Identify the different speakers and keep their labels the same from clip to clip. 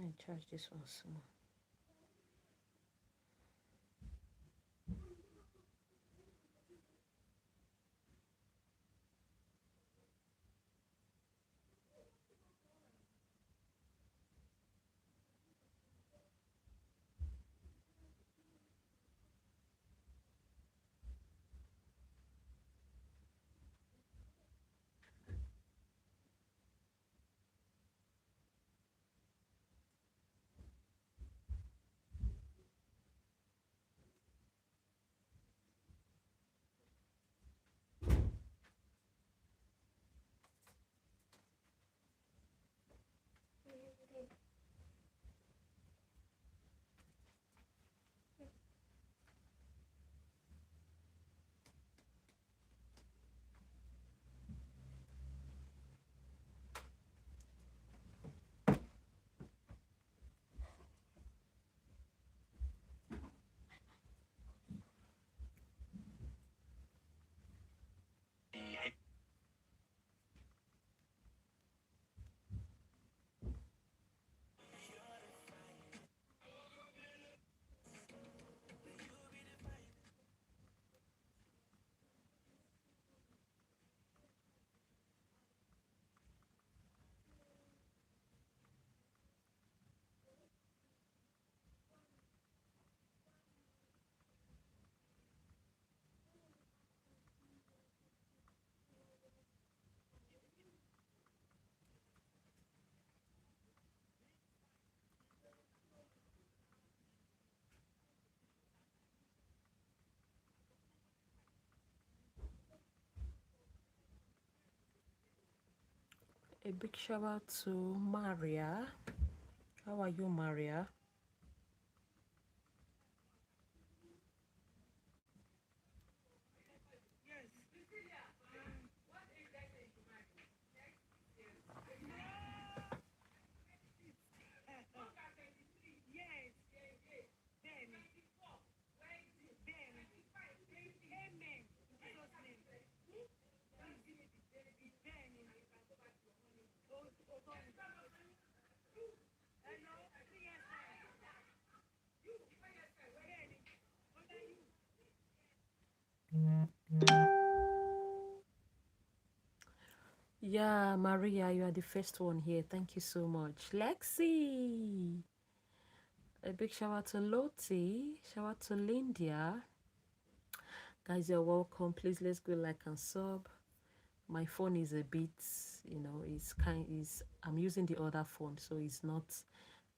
Speaker 1: me charge this one small. A big shout out to Maria. How are you, Maria? Yeah, Maria, you are the first one here. Thank you so much. Lexi. A big shout out to Lottie. Shout out to Lindia. Guys, you're welcome. Please let's go like and sub. My phone is a bit, I'm using the other phone, so it's not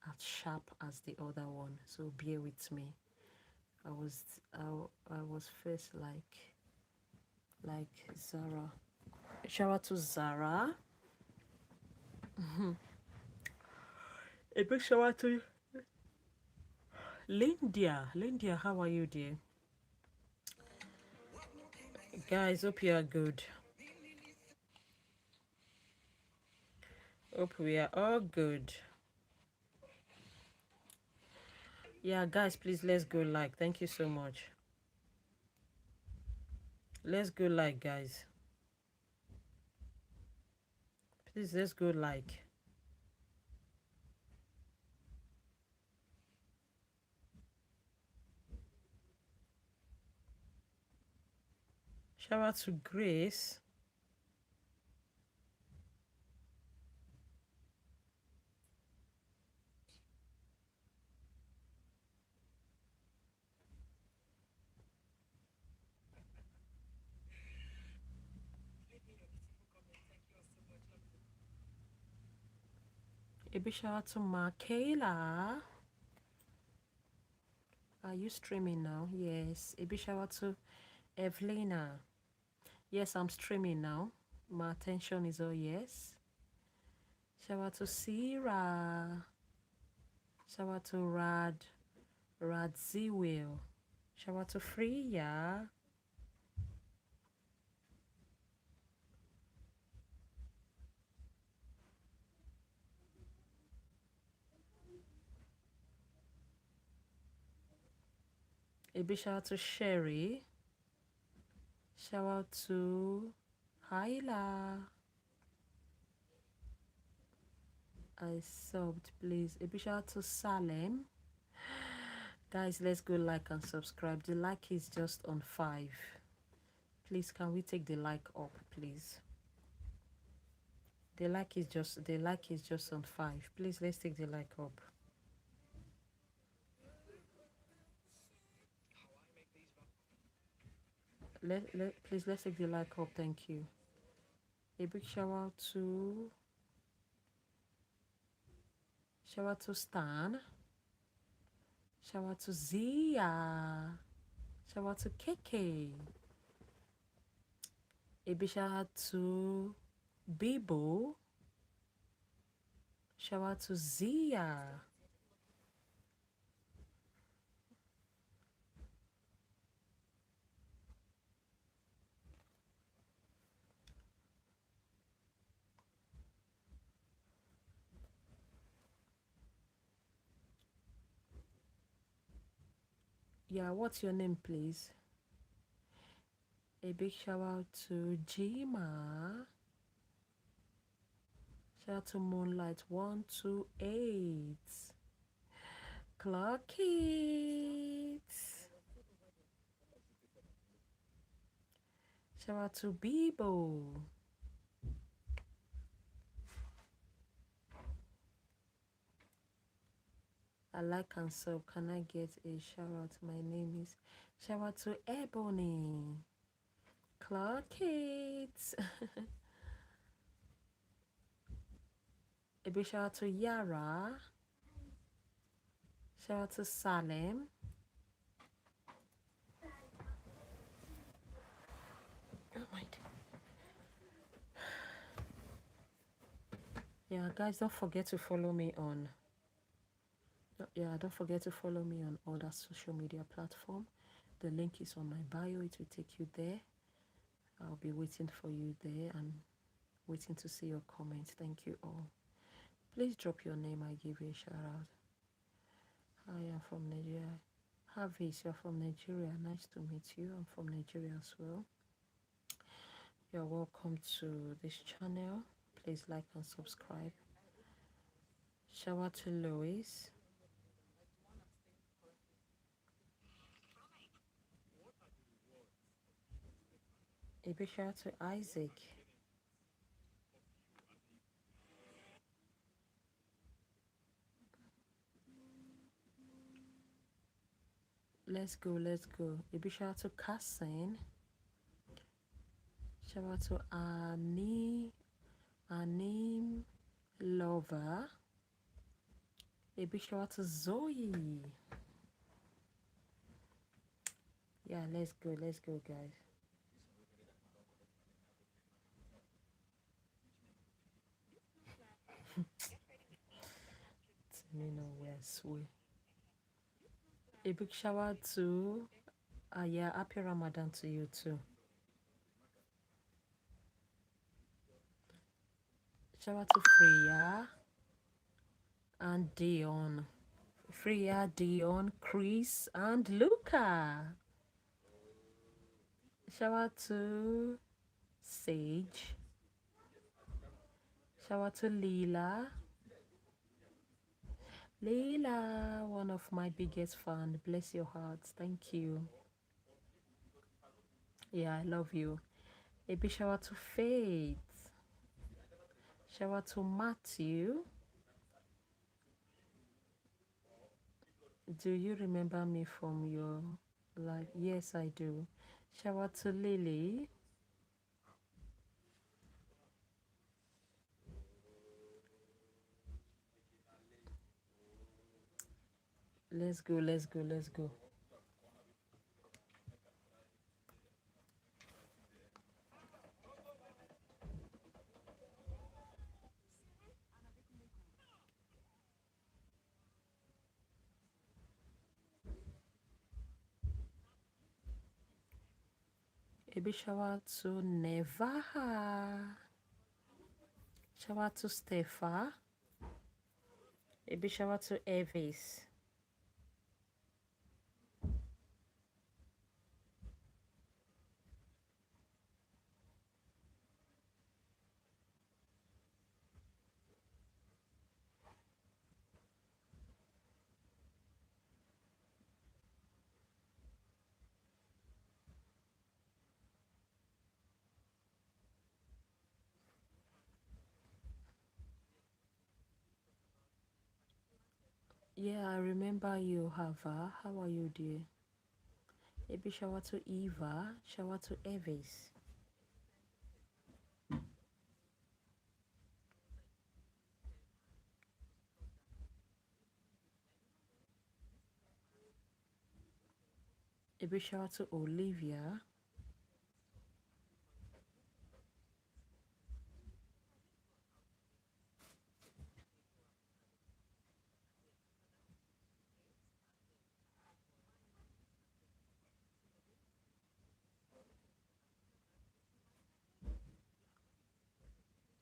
Speaker 1: as sharp as the other one. So bear with me. I was first like Zara. Shout out to Zara. A big shout out to Lindia. Lindia, how are you, dear? Guys, hope you are good. Hope we are all good. Yeah, guys, please let's go like. Thank you so much. Let's go like, guys. Please let's go like. Shout out to Grace. A big shout out to Michaela. Are you streaming now? Yes. A big shout out to Evelina. Yes, I'm streaming now. My attention is all yes. Shout out to Sierra. Shout out to Radziwill. Shout out to Freya. A big shout out to Sherry. Shout out to Hyla. I subbed, please. A big shout out to Salem. Guys, let's go like and subscribe. The like is just on 5. Please, can we take the like up, please? The like is just on 5. Please, let's take the like up. Please, let's take the like up. Thank you. A big shout out to Stan. Shout out to Zia. Shout out to Kiki. A big shout out to Bibo. Shout out to Zia. Yeah, what's your name, please? A big shout out to Jima. Shout out to Moonlight 128. Clock it. Shout out to Bibo. I like and sub. Can I get a shout out? My name is. Shout out to Ebony. Clock it. A big shout out to Yara. Shout out to Salem. Oh my God. Yeah, guys, don't forget to follow me on. Yeah, don't forget to follow me on all that social media platform. The link is on my bio. It will take you there. I'll be waiting for you there and waiting to see your comments. Thank you all. Please drop your name. I give you a shout out. I am from Nigeria. Havis, you're from Nigeria. Nice to meet you. I'm from Nigeria as well. You're welcome to this channel. Please like and subscribe. Shout out to Lois. A big shout out to Isaac. Let's go. A big shout out to Cassin. Shout out to Anim Lover. A big shout out to Zoe. Yeah, let's go, guys. A big shout out to yeah, happy Ramadan to you too. Shout out to Freya and Dion. Freya, Dion, Chris, and Luca. Shout out to Sage. Shout out to Leela. Leila, one of my biggest fans. Bless your hearts. Thank you. Yeah, I love you. A big shout out to Faith. Shout out to Matthew. Do you remember me from your life? Yes, I do. Shout out to Lily. Let's go. A big shout out to Nevaha. Shout out to Stefa. A big shout out to Evis. Yeah, I remember you, Hava. How are you, dear? A big shout out to Eva. Shout out to Evis. A big shout out to Olivia.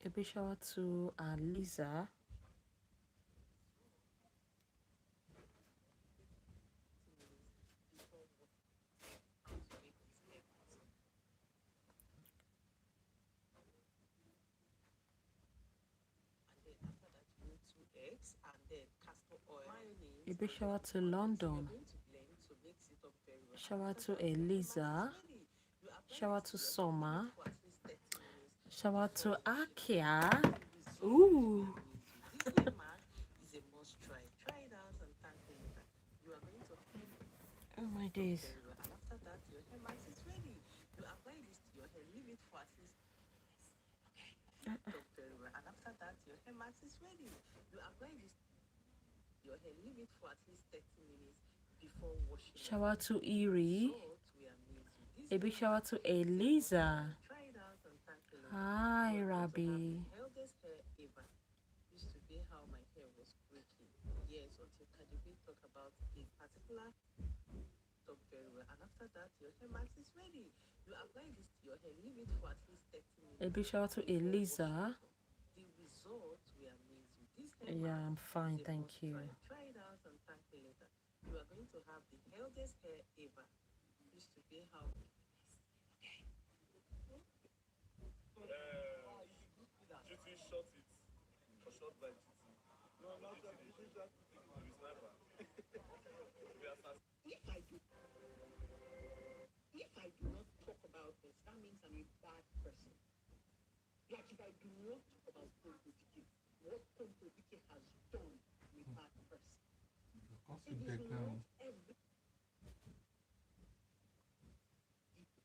Speaker 1: A big shout out to Lisa. A big shout out to London. Shout out to Eliza. Shout out to Soma. Shout out to Akia. Ooh. Oh my days. Shout out to Erie. A big shout out to Eliza. Hi, Rabbi. A big shout out to Eliza. Yeah, I'm fine, thank you.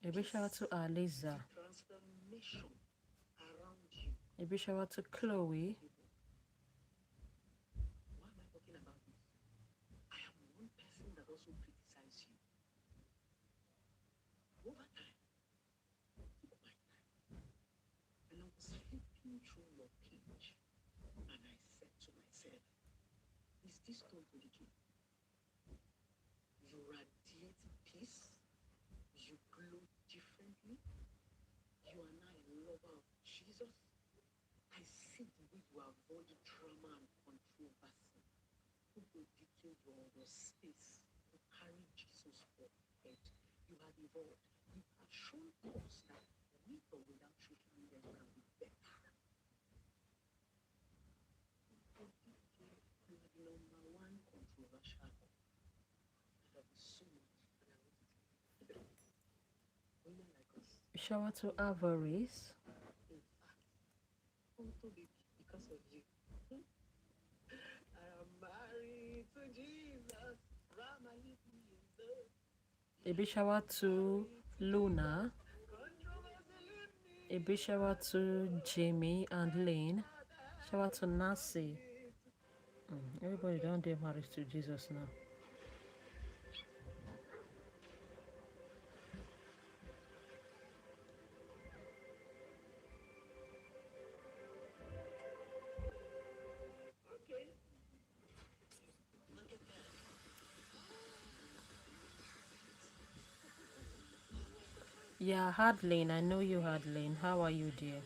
Speaker 1: A big shout out to Eliza. A big shout out to Chloe. Shout out to Avarice. A big shout out to Luna. A big shout out to Jamie and Lynn. Shout out to Nancy. Everybody don't do marriage to Jesus now. Yeah, had Lynn. I know you had Lynn. How are you, dear?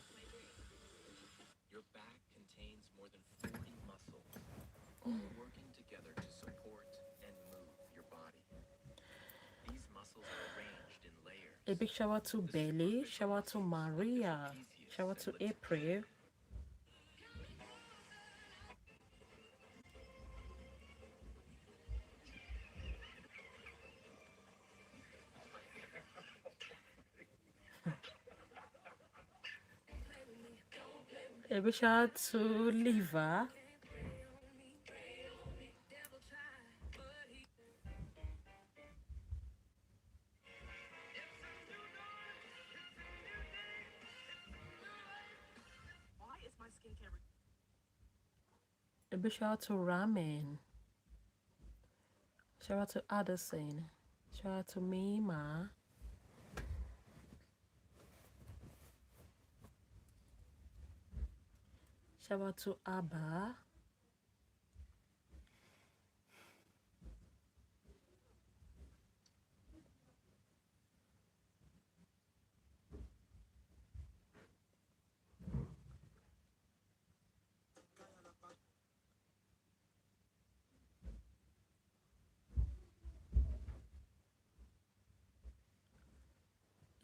Speaker 1: A big shout out to Belly. Shout out to Maria. Shout out to April. A big shout out to Liva. A big shout out to Ramen. Shout out to Addison. Shout out to Mima. Shout out to Abba.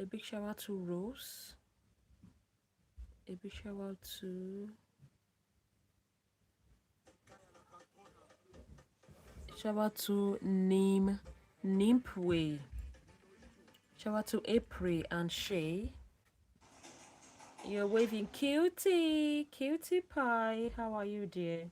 Speaker 1: A big shout out to Rose. A big shout out to Nimpwe. Shout out to April and Shay. You're waving, cutie pie. How are you, dear?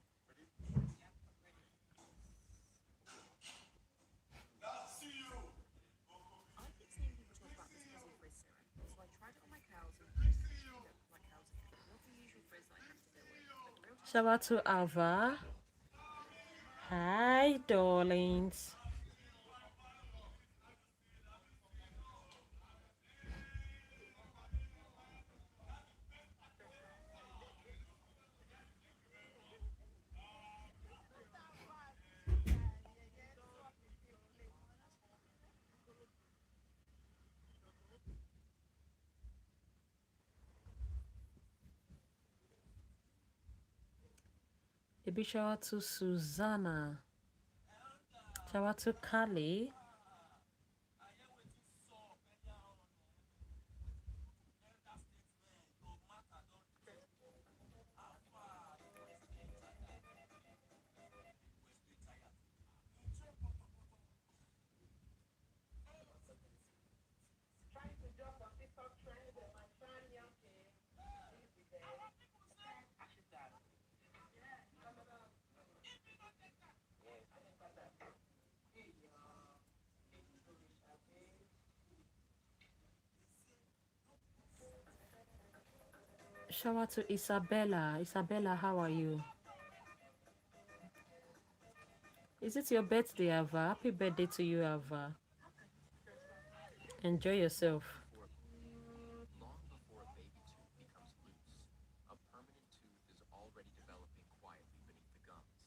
Speaker 1: Shout out to Ava. Hi, darlings. A big shout out to Susanna. Shout out to Kali. Shout out to Isabella. Isabella, how are you? Is it your birthday, Ava? Happy birthday to you, Ava. Enjoy yourself.
Speaker 2: Long before a baby tooth becomes loose, a permanent tooth is already developing quietly beneath the gums.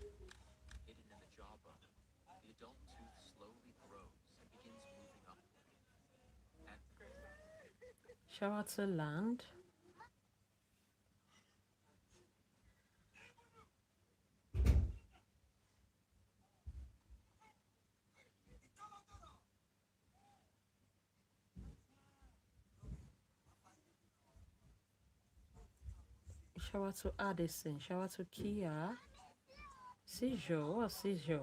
Speaker 2: Hidden in the jawbone, the adult tooth slowly grows and begins moving upward. And
Speaker 1: Shout out to Land. Shout out to Addison. Shout out to Kia. Seizure. What's seizure?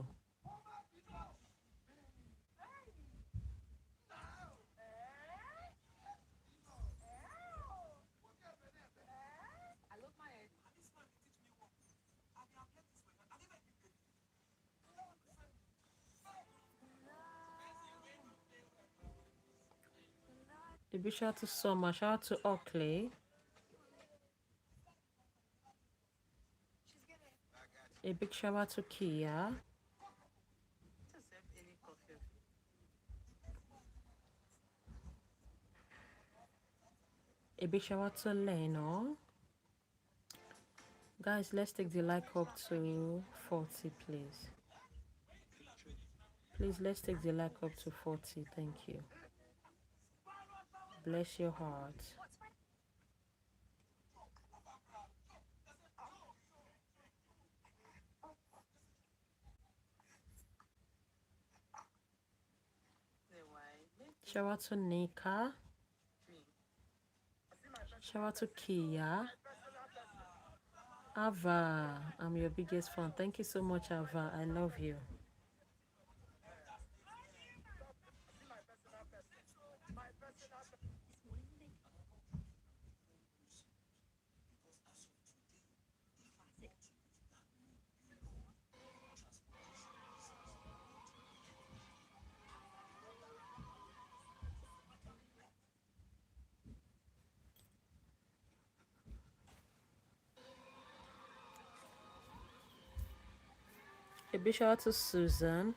Speaker 1: A big shout out to Summer. Shout out to Oakley. A big shout out to Kia. A big shout out to Leno. Guys, let's take the like up to 40, please. Please, let's take the like up to 40. Thank you. Bless your heart. Shout out to Nika. Shout out to Kia. Ava, I'm your biggest fan. Thank you so much, Ava. I love you. A big shout out to Susan.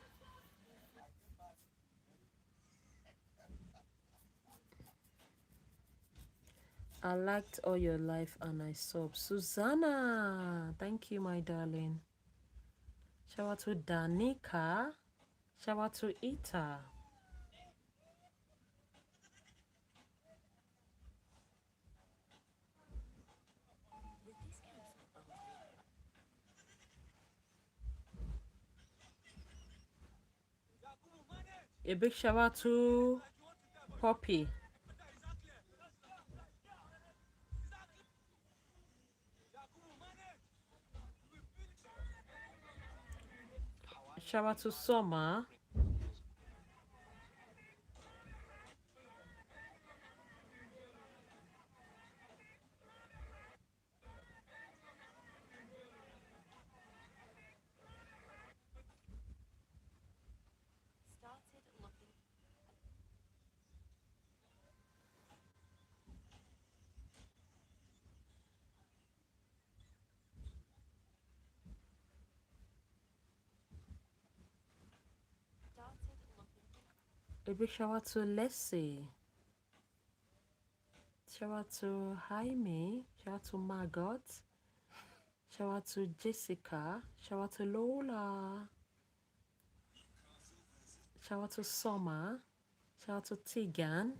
Speaker 1: I liked all your life and I sub. Susanna, thank you, my darling. Shout out to Danica. Shout out to Ita. A big shout out to Poppy. Shout out to Summer. A big shout out to Leslie. Shout out to Jaime. Shout out to Margot. Shout out to Jessica. Shout out to Lola. Shout out to Summer. Shout out to Tegan.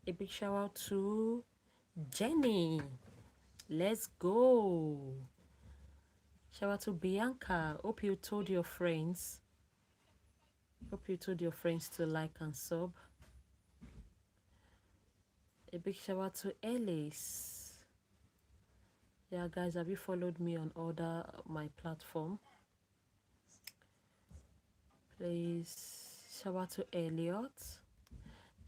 Speaker 1: A big shout out to Jenny. Let's go. Shout out to Bianca. Hope you told your friends. Hope you told your friends to like and sub. A big shout out to Alice. Yeah, guys, have you followed me on other my platform? Please shout out to Elliot.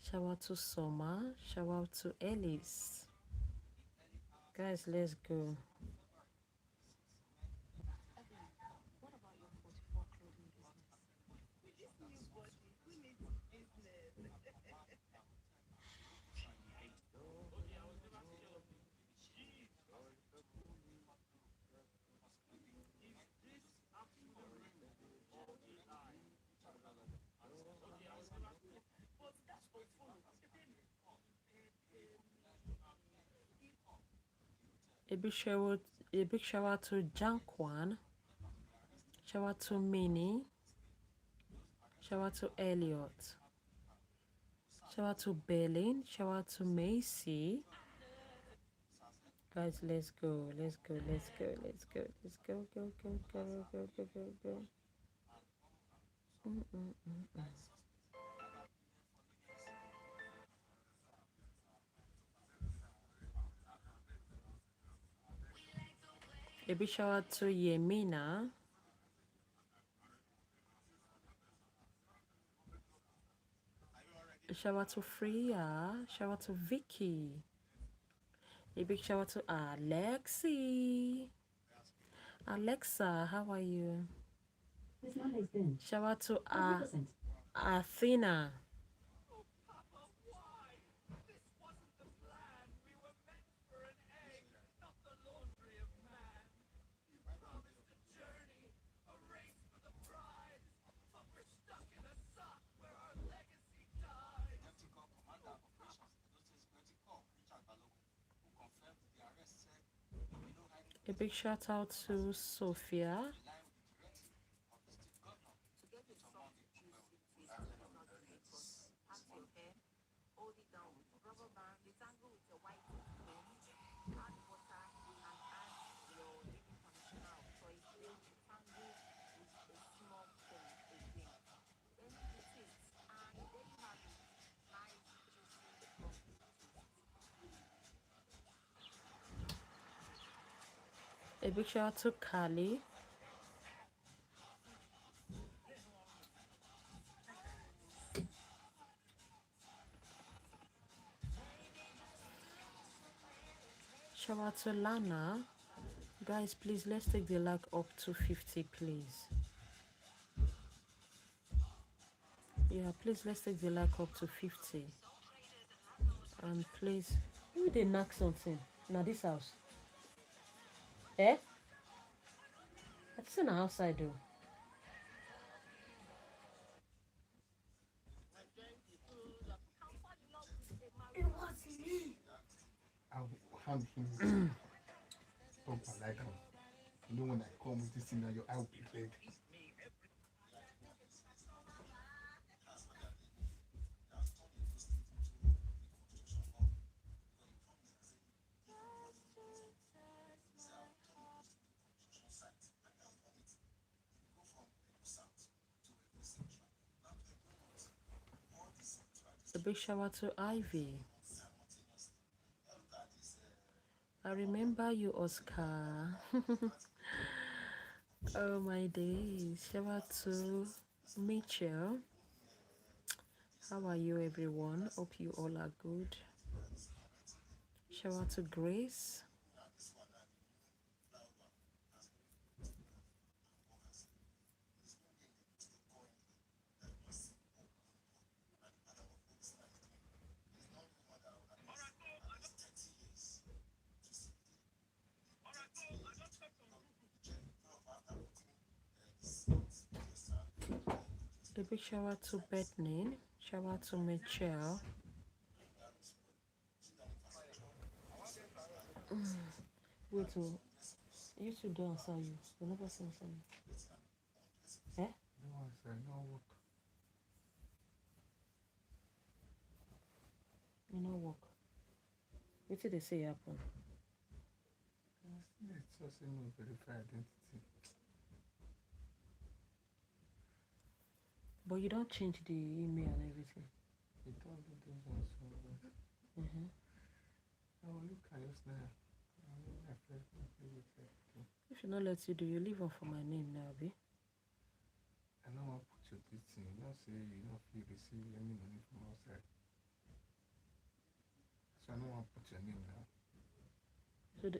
Speaker 1: Shout out to Soma. Shout out to Alice. Guys, let's go. A big shout out to Jankwan. Shout out to Minnie. Shout out to Elliot. Shout out to Berlin. Shout out to Macy. Guys, let's go. Let's go. Let's go. Let's go. Let's go. Go. Go. Go. Go. Go. Go. Go. A big shout out to Yemina. Shout out to Freya. Shout out to Vicky. A big shout out to Alexi. Alexa, how are you?
Speaker 3: This number has been
Speaker 1: Shout out to
Speaker 3: 100%.
Speaker 1: Athena. A big shout out to Sophia. A big shout out to Kali. Shout out to Lana. Guys, please, let's take the like up to 50, please. Yeah, please, let's take the like up to 50. And please, who they knock something? Now this house. Eh? That's in the outside though.
Speaker 4: I'll hand him talk like him. You know when I come with this thing now, your eye will be red.
Speaker 1: A big shout out to Ivy. I remember you, Oscar. Oh my days. Shout out to Mitchell. How are you, everyone? Hope you all are good. Shout out to Grace. A big shout out to Bethany. Shout out to Mitchell. Wait, oh, you two don't answer you. They never say answer you. Eh?
Speaker 4: No, I said, no work.
Speaker 1: You know work. What did they say happen?
Speaker 4: It's just a no verify identity.
Speaker 1: But you don't change the email and everything.
Speaker 4: You don't do those ones. So, I will look at your snare.
Speaker 1: If you not let you do, you leave on for my name now, Abi.
Speaker 4: I know I'll put your this thing. You don't say you don't feel receive any money from outside. So I know I'll put your name now.
Speaker 1: So the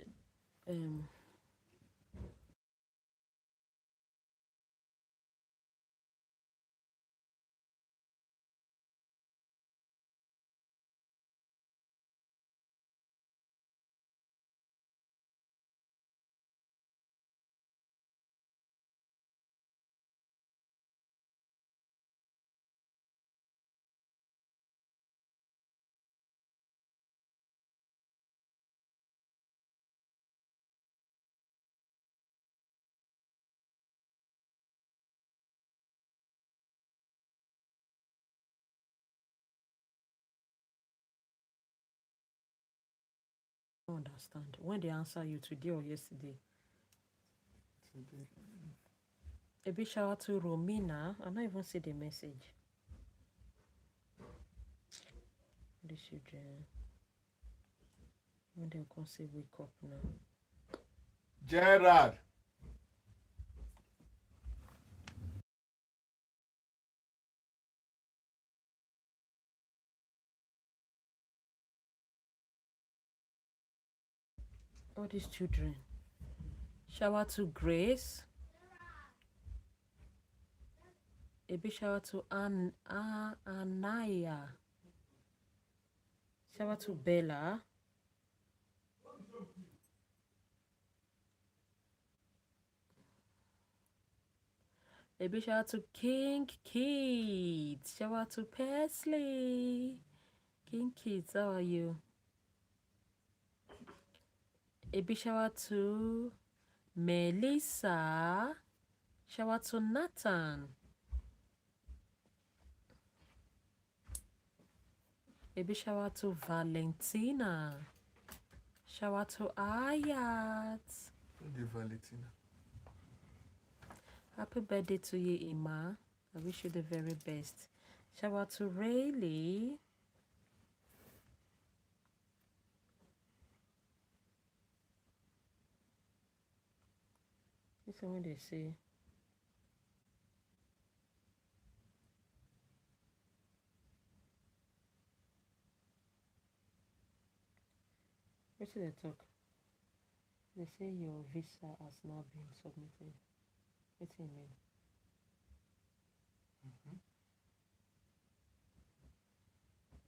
Speaker 1: I don't understand. When they answer you today or yesterday.
Speaker 4: Today.
Speaker 1: A big shout out to Romina. I not even see the message. The children. When they can say wake up now.
Speaker 4: Gerard!
Speaker 1: All these children. Shout out to Grace. A big shout out to Anaya. Shout out to Bella. A big shout out to King Kids. Shout out to Persley. King Kids, how are you? A big shout out to Melissa. Shout out to Nathan. A big shout out to Valentina. Shout out to Ayat.
Speaker 4: The Valentina.
Speaker 1: Happy birthday to you, Ima. I wish you the very best. Shout out to Rayleigh. This is when they say. What should they talk? They say your visa has now been submitted. What do you mean?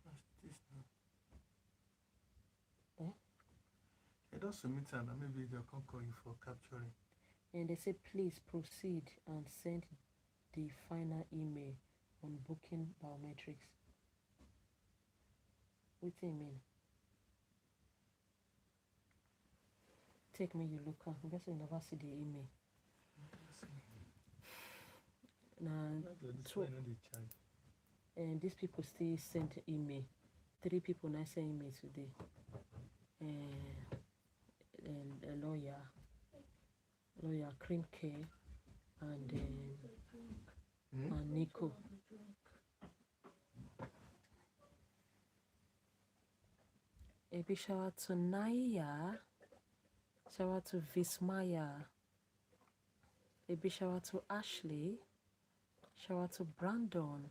Speaker 4: What's this now?
Speaker 1: Eh?
Speaker 4: You don't submit and maybe they'll come call you for capturing.
Speaker 1: And they say please proceed and send the final email on booking biometrics. What do you mean? take me you look am. I guess you never see the email. Now, and these people still send email. 3 people now send email today. And a lawyer Cream K, and Nico. A big shout out to Naya. Shout out to Vismaya. A big shout out to Ashley. Shout out to Brandon.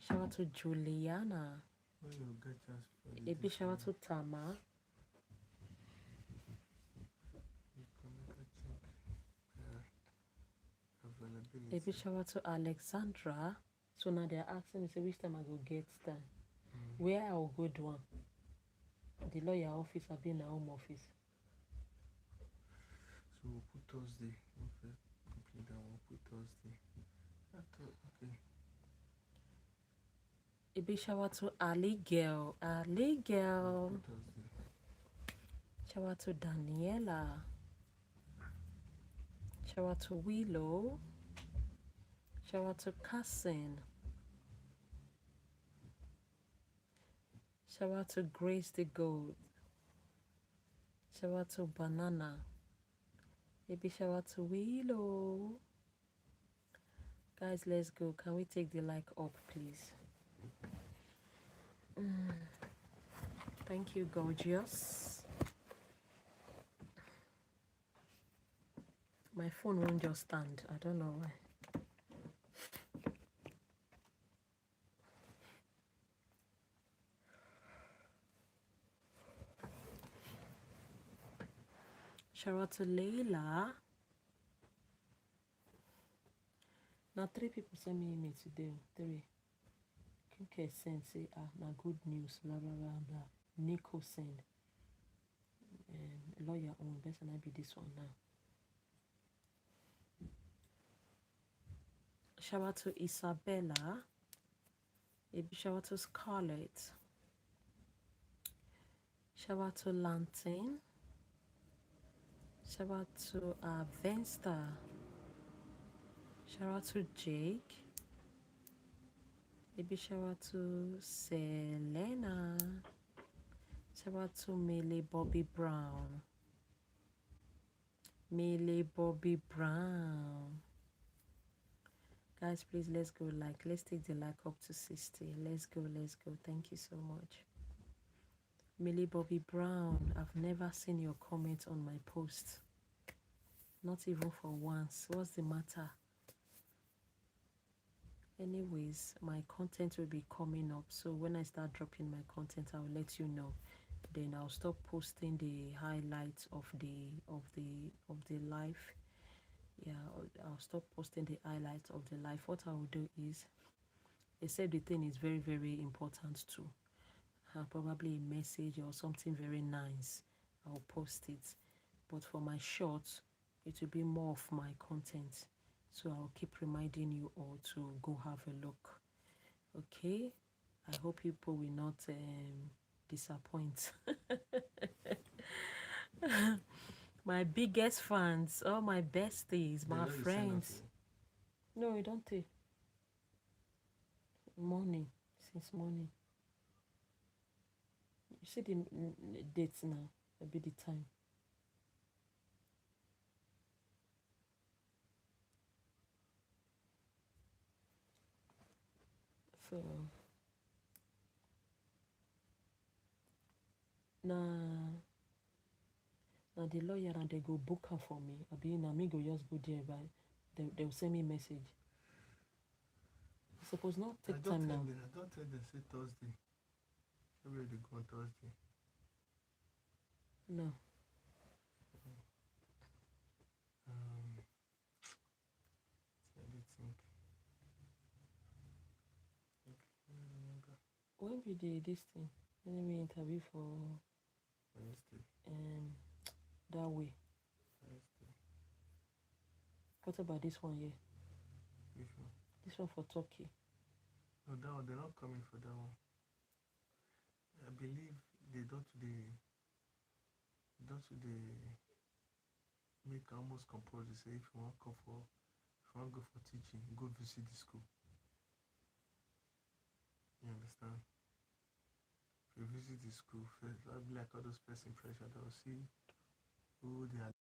Speaker 1: Shout out to Juliana. A big shout out to Tama. A big shout out to Alexandra. So now they're asking me, say, which time I go get time? Where I will go do one? The lawyer office, I'll be in the home office.
Speaker 4: So we'll put Thursday. Okay, complete that one. Put Thursday. Okay.
Speaker 1: A big shout out to Ali Girl. Ali Girl.
Speaker 4: Put Thursday.
Speaker 1: Shout out to Daniela. Shout out to Willow. Shout out to Cassin. Shout out to Grace the Gold. Shout out to Banana. Maybe shout out to Willow. Guys, let's go. Can we take the like up, please? Thank you, gorgeous. My phone won't just stand. I don't know why. Shout out to Layla. Now 3 people send me email today. 3. Kiki send say na good news. Blah blah blah blah. Nico send. And lawyer on. Best and I be this one now. Shout out to Isabella. Maybe shout out to Scarlett. Shout out to Lantern. Shout out to Vensta. Shout out to Jake. Maybe shout out to Selena. Shout out to Millie Bobby Brown. Millie Bobby Brown. Guys, please, let's go like. Let's take the like up to 60. Let's go, let's go. Thank you so much. Millie Bobby Brown, I've never seen your comment on my post. Not even for once. What's the matter? Anyways, my content will be coming up. So when I start dropping my content, I'll let you know. Then I'll stop posting the highlights of the live. Yeah, I'll stop posting the highlights of the live. What I will do is, they said the thing is very, very important too. Probably a message or something very nice. I'll post it. But for my shorts, it will be more of my content. So I'll keep reminding you all to go have a look. Okay? I hope people will not disappoint. My biggest fans, all my besties, my friends. No, you don't take. Morning, since morning. You see the dates now, maybe the time. So now the lawyer and they go book her for me. I be na me go just go there, but they'll send me a message. I suppose not take time now.
Speaker 4: I don't tell them say Thursday. Every day go on Thursday.
Speaker 1: No.
Speaker 4: Let me think.
Speaker 1: When we did this thing, when we interview for
Speaker 4: Wednesday.
Speaker 1: that way.
Speaker 4: Wednesday.
Speaker 1: What about this one here?
Speaker 4: Which one?
Speaker 1: This one for Turkey.
Speaker 4: No, that one, they're not coming for that one. I believe they don't don't you they make almost compulsory say if you want go for if you want go for teaching, go visit the school. You understand? If you visit the school first, that'll be like all those first impression. They'll see who they are.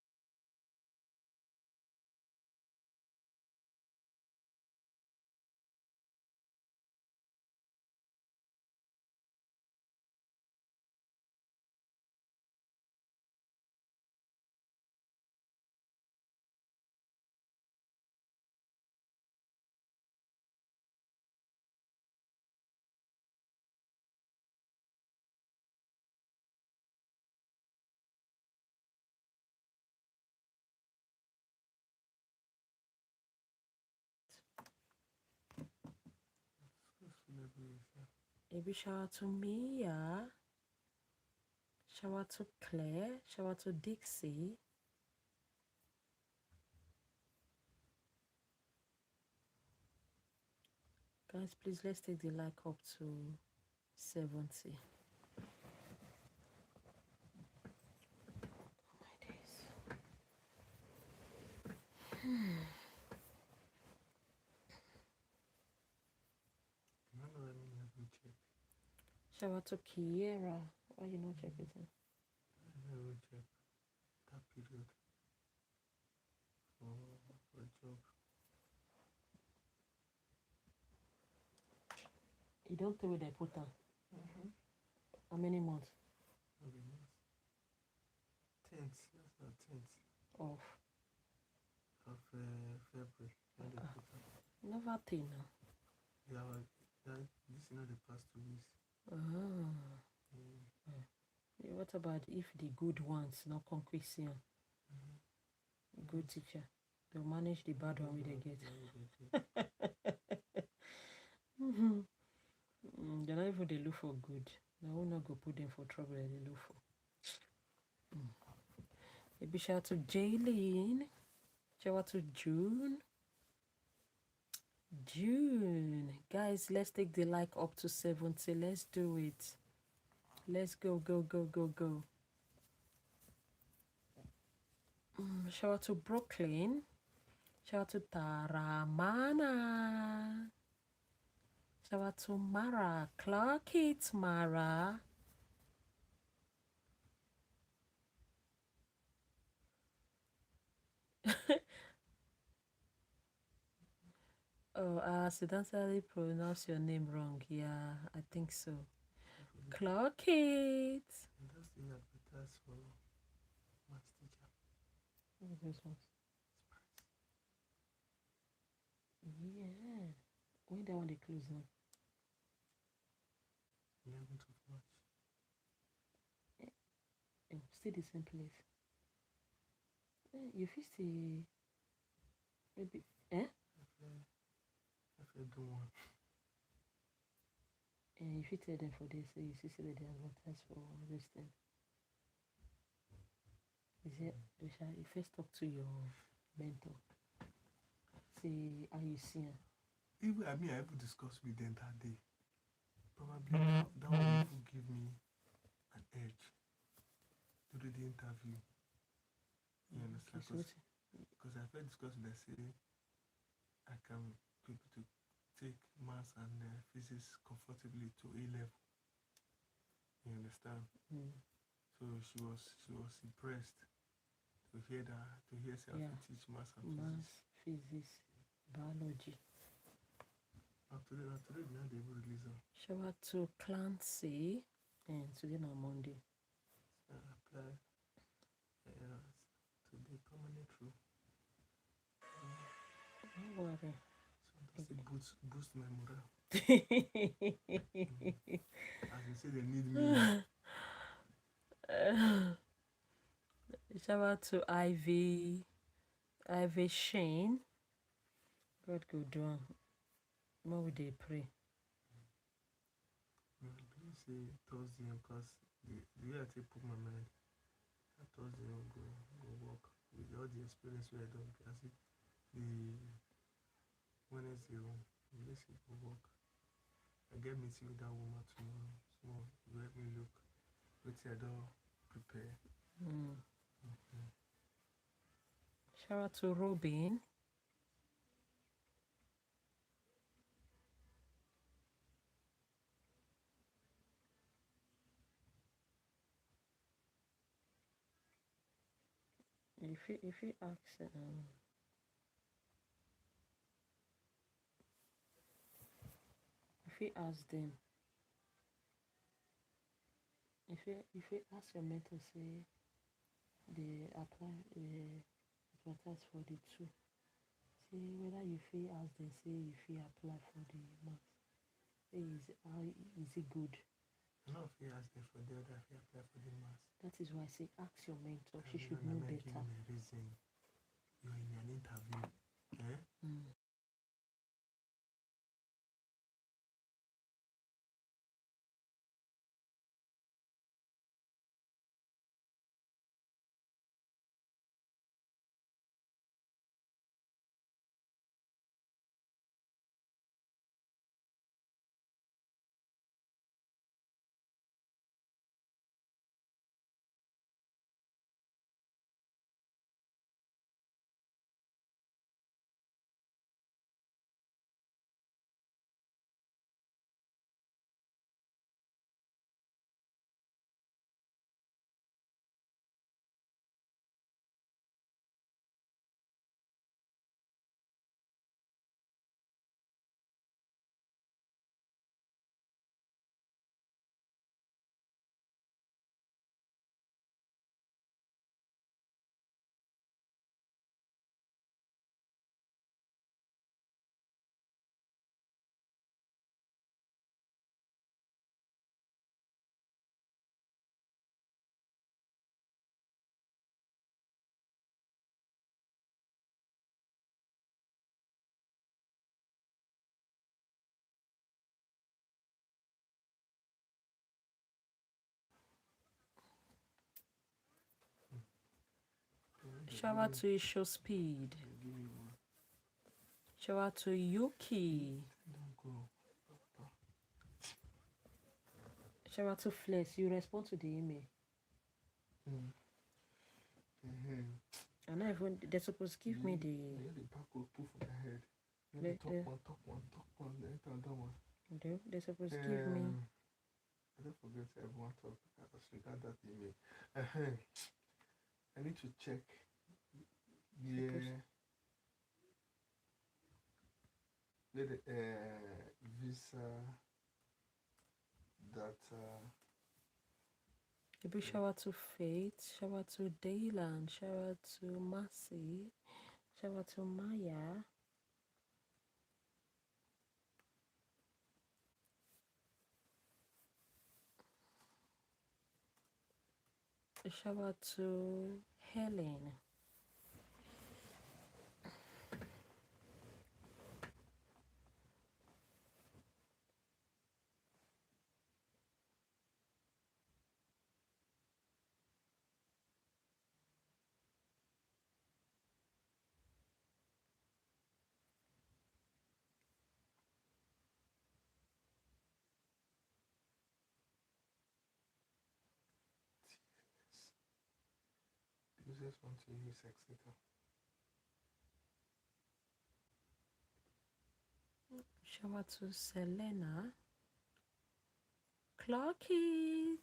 Speaker 1: A big shout out to Mia. Shout out to Claire. Shout out to Dixie. Guys, please let's take the like up to 70. My days. Shout out to Kiera. Why you not check it in?
Speaker 4: Never check that period for a job.
Speaker 1: You don't tell where they put her. How many months?
Speaker 4: Okay, nice. 10th, that's not 10th
Speaker 1: Of
Speaker 4: of February. When they put up.
Speaker 1: never think now.
Speaker 4: Yeah, this is not the past 2 weeks.
Speaker 1: Ah. Yeah, what about if the good ones not conquest you? Good teacher. They'll manage the bad one with they get. They're not even they look for good. Now we're not go put them for trouble that they look for. A big shout out to Jaylene. Shout out to June. Guys, let's take the like up to 70. Let's do it. Let's go. Shout out to Brooklyn. Shout out to Taramana. Shout out to Mara. Clock it, Mara. Oh, I accidentally pronounced your name wrong. Yeah, I think so. Clock it.
Speaker 4: And that's the advertise for maths teacher.
Speaker 1: What are those ones? Yeah. When that one they close now?
Speaker 4: 11th of March.
Speaker 1: Still the same place. You feel see maybe
Speaker 4: I do one.
Speaker 1: if you tell them for this, so you see they advertise for this thing. Is it you first talk to your mentor? See how you see her.
Speaker 4: Even I even discussed with them that day. Probably that one will give me an edge to do the interview. You understand? Because I first discussed with them, say I can be able to take maths and physics comfortably to A level. You understand? So she was impressed to hear that, to hear say I can teach maths and
Speaker 1: physics, biology.
Speaker 4: Today we had the release.
Speaker 1: Shout out to Clancy, and today na Monday.
Speaker 4: Apply to be permanent rule.
Speaker 1: Don't worry.
Speaker 4: So that's a boost my morale. As they say, they need me.
Speaker 1: Shout out to Ivy Shane. God go do. More we dey pray.
Speaker 4: I believe say Thursday because the way I take put my mind, that Thursday I'll go work with all the experience where I don't. As if the Wednesday let's say go work. I get meeting with that woman tomorrow. So you help me look what I don't prepare.
Speaker 1: Shout out to Robin. If you ask if you ask them, if you ask your mentor, say they apply advertise for the two, say whether you feel ask them, say if you apply for the mass, say is it good?
Speaker 4: No, if you ask them for the other, if you apply for the mass.
Speaker 1: That is why I say ask your mentor. She
Speaker 4: I'm
Speaker 1: should
Speaker 4: not
Speaker 1: know
Speaker 4: gonna
Speaker 1: better.
Speaker 4: give me a reason. You're in an interview. Eh?
Speaker 1: Shout out to Show Speed.
Speaker 4: Give me one.
Speaker 1: Shout out to Yuki.
Speaker 4: Don't go.
Speaker 1: Shout out to Flex. You respond to the email. And not even they're supposed to give me the
Speaker 4: back will poof on my head.
Speaker 1: the
Speaker 4: Top one, then another one.
Speaker 1: they're supposed to give me.
Speaker 4: I don't forget everyone talk as regard that email. I need to check where the visa data.
Speaker 1: A big shout out to Faith. Shout out to Daylan. Shout out to Mercy. Shout out to Maya. Shout out to Helen.
Speaker 4: Users want to use Exeter.
Speaker 1: Shout out to Selena. Clock it.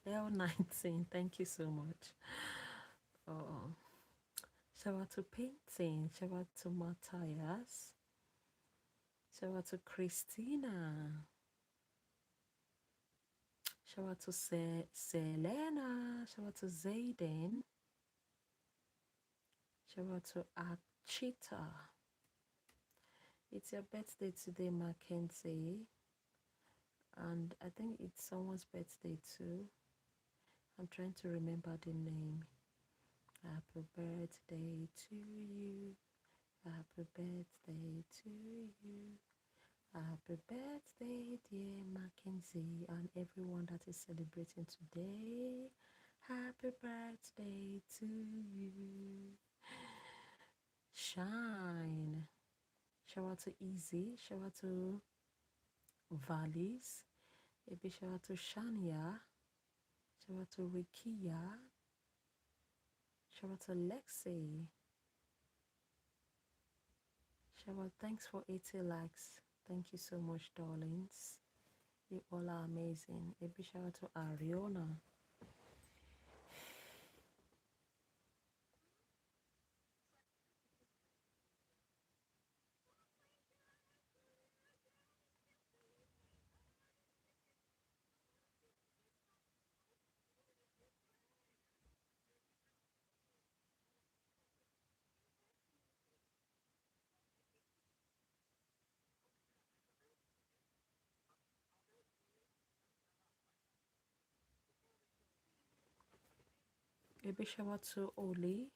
Speaker 1: L19. Thank you so much. Oh. Shout out to Painting. Shout out to Matthias. Shout out to Christina. Shout out to Selena. Shout out to Zayden. Shout out to Achita. It's your birthday today, Mackenzie. And I think it's someone's birthday too. I'm trying to remember the name. Happy birthday to you. Happy birthday to you. Happy birthday, dear Mackenzie, and everyone that is celebrating today. Happy birthday to you. Shine. Shout out to Easy. Shout out to Valleys. A big shout out to Shania. Shout out to Rikia. Shout out to Lexi. Shout out, thanks for 80 likes. Thank you so much, darlings. You all are amazing. A big shout out to Ariona. A big shout out to Oli.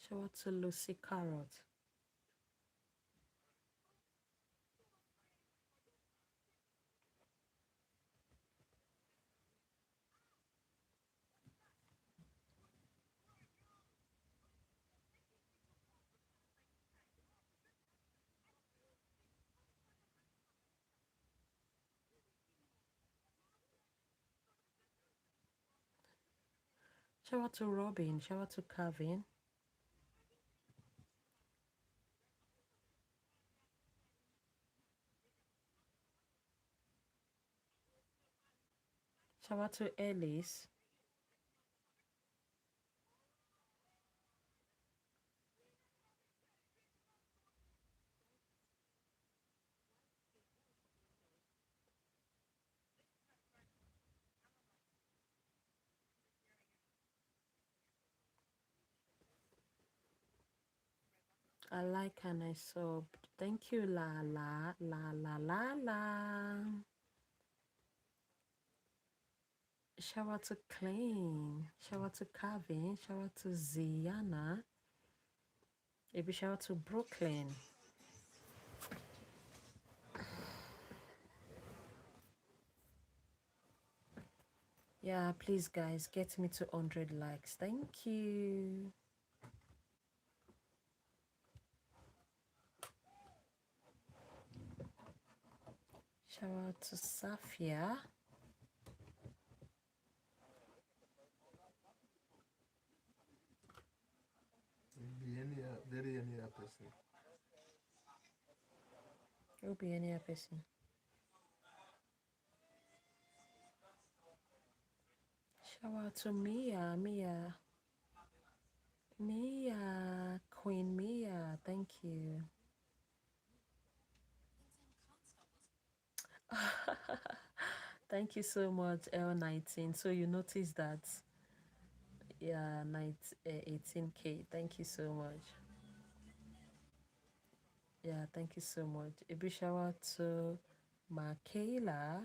Speaker 1: Shout out to Lucy Carrot. Shout out to Robin. Shout out to Kevin. Shout out to Ellis. I like and I subbed. Thank you, la la la la la la. Shout out to Clean. Shout out to Kevin. Shout out to Ziana. A big shout out to Brooklyn. Yeah, please, guys, get me to 100 likes. Thank you. Shout out to Safia.
Speaker 4: Maybe any very any other person.
Speaker 1: Will be any other person. Shout out to Mia. Mia. Queen Mia. Thank you. Thank you so much, L19. So you noticed that, yeah, 18K. Thank you so much. Yeah, thank you so much. A big shout out to Michaela.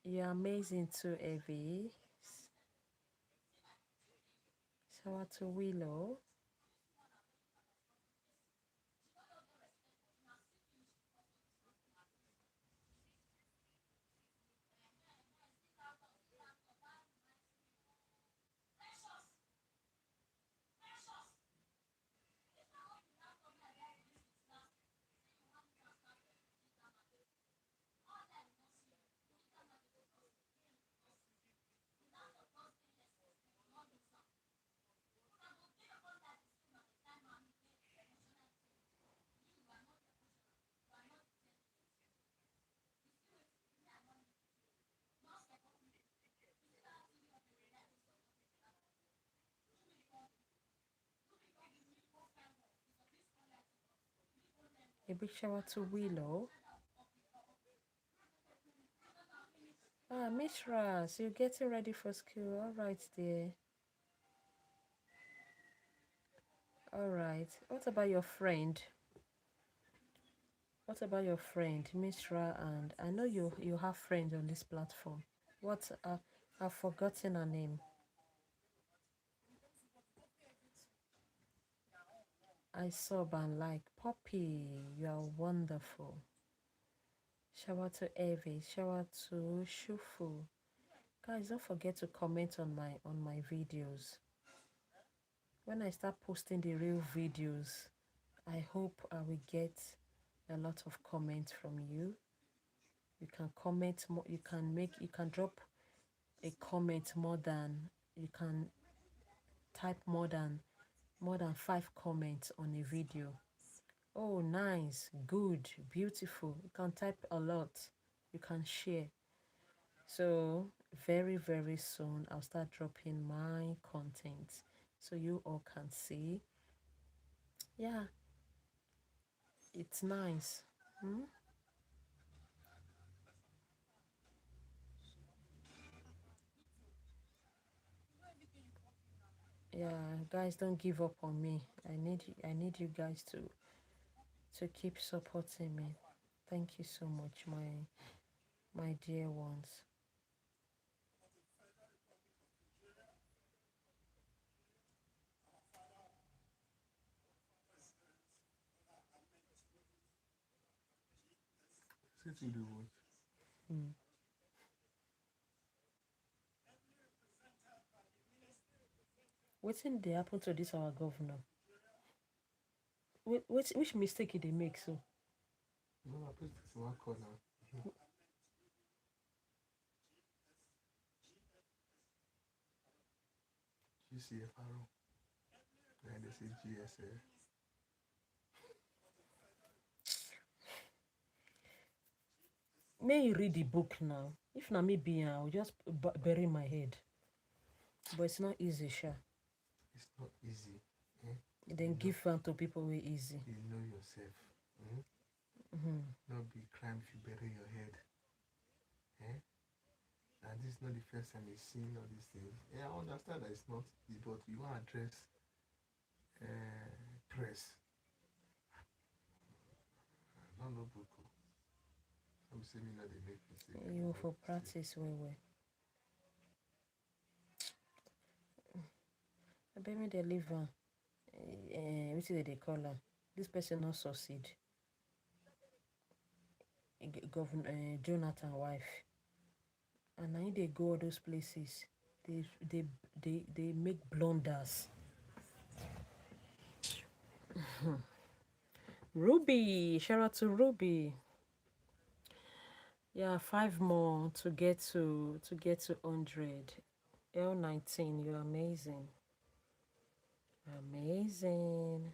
Speaker 1: You're amazing too, Evie. Shout out to Willow. A big shout out to Willow. Ah, Miss Ras, you're getting ready for school. All right, dear. All right. What about your friend? What about your friend, Miss Ra? And I know you have friends on this platform. What? I've forgotten her name. I saw and like Poppy. You are wonderful. Shout out to Evie. Shout out to Shufu. Guys, don't forget to comment on my videos. When I start posting the real videos, I hope I will get a lot of comments from you. You can comment more, you can drop a comment more than, you can type more than 5 comments on a video. Oh, nice, good, beautiful. You can type a lot, you can share. So very, very soon I'll start dropping my content so you all can see. Yeah, it's nice. Yeah, guys, don't give up on me. I need you guys to keep supporting me. Thank you so much, my dear ones.
Speaker 4: Say to the what?
Speaker 1: Mm. Wetin dey happen to this our governor? Which mistake did they make so?
Speaker 4: No, I put this in one corner. GCFRO. And they say GSA.
Speaker 1: May you read the book now. If na me be, I'll just bury my head. But it's not easy, sure.
Speaker 4: It's not easy. Eh?
Speaker 1: Then give am to people way easy.
Speaker 4: You know yourself. Not be crime if you bury your head. Eh? And this is not the first time you've seen all these things. Yeah, I understand that it's not easy, but you want to address press. No, no, Buku. I'm saying that they make mistake.
Speaker 1: You for practice well. I bet me they leave am. Which they call am? This person not succeed. Governor Jonathan wife. And now they go all those places. They make blunders. Ruby, shout out to Ruby. Yeah, 5 more to get to 100. L19, you're amazing. Amazing.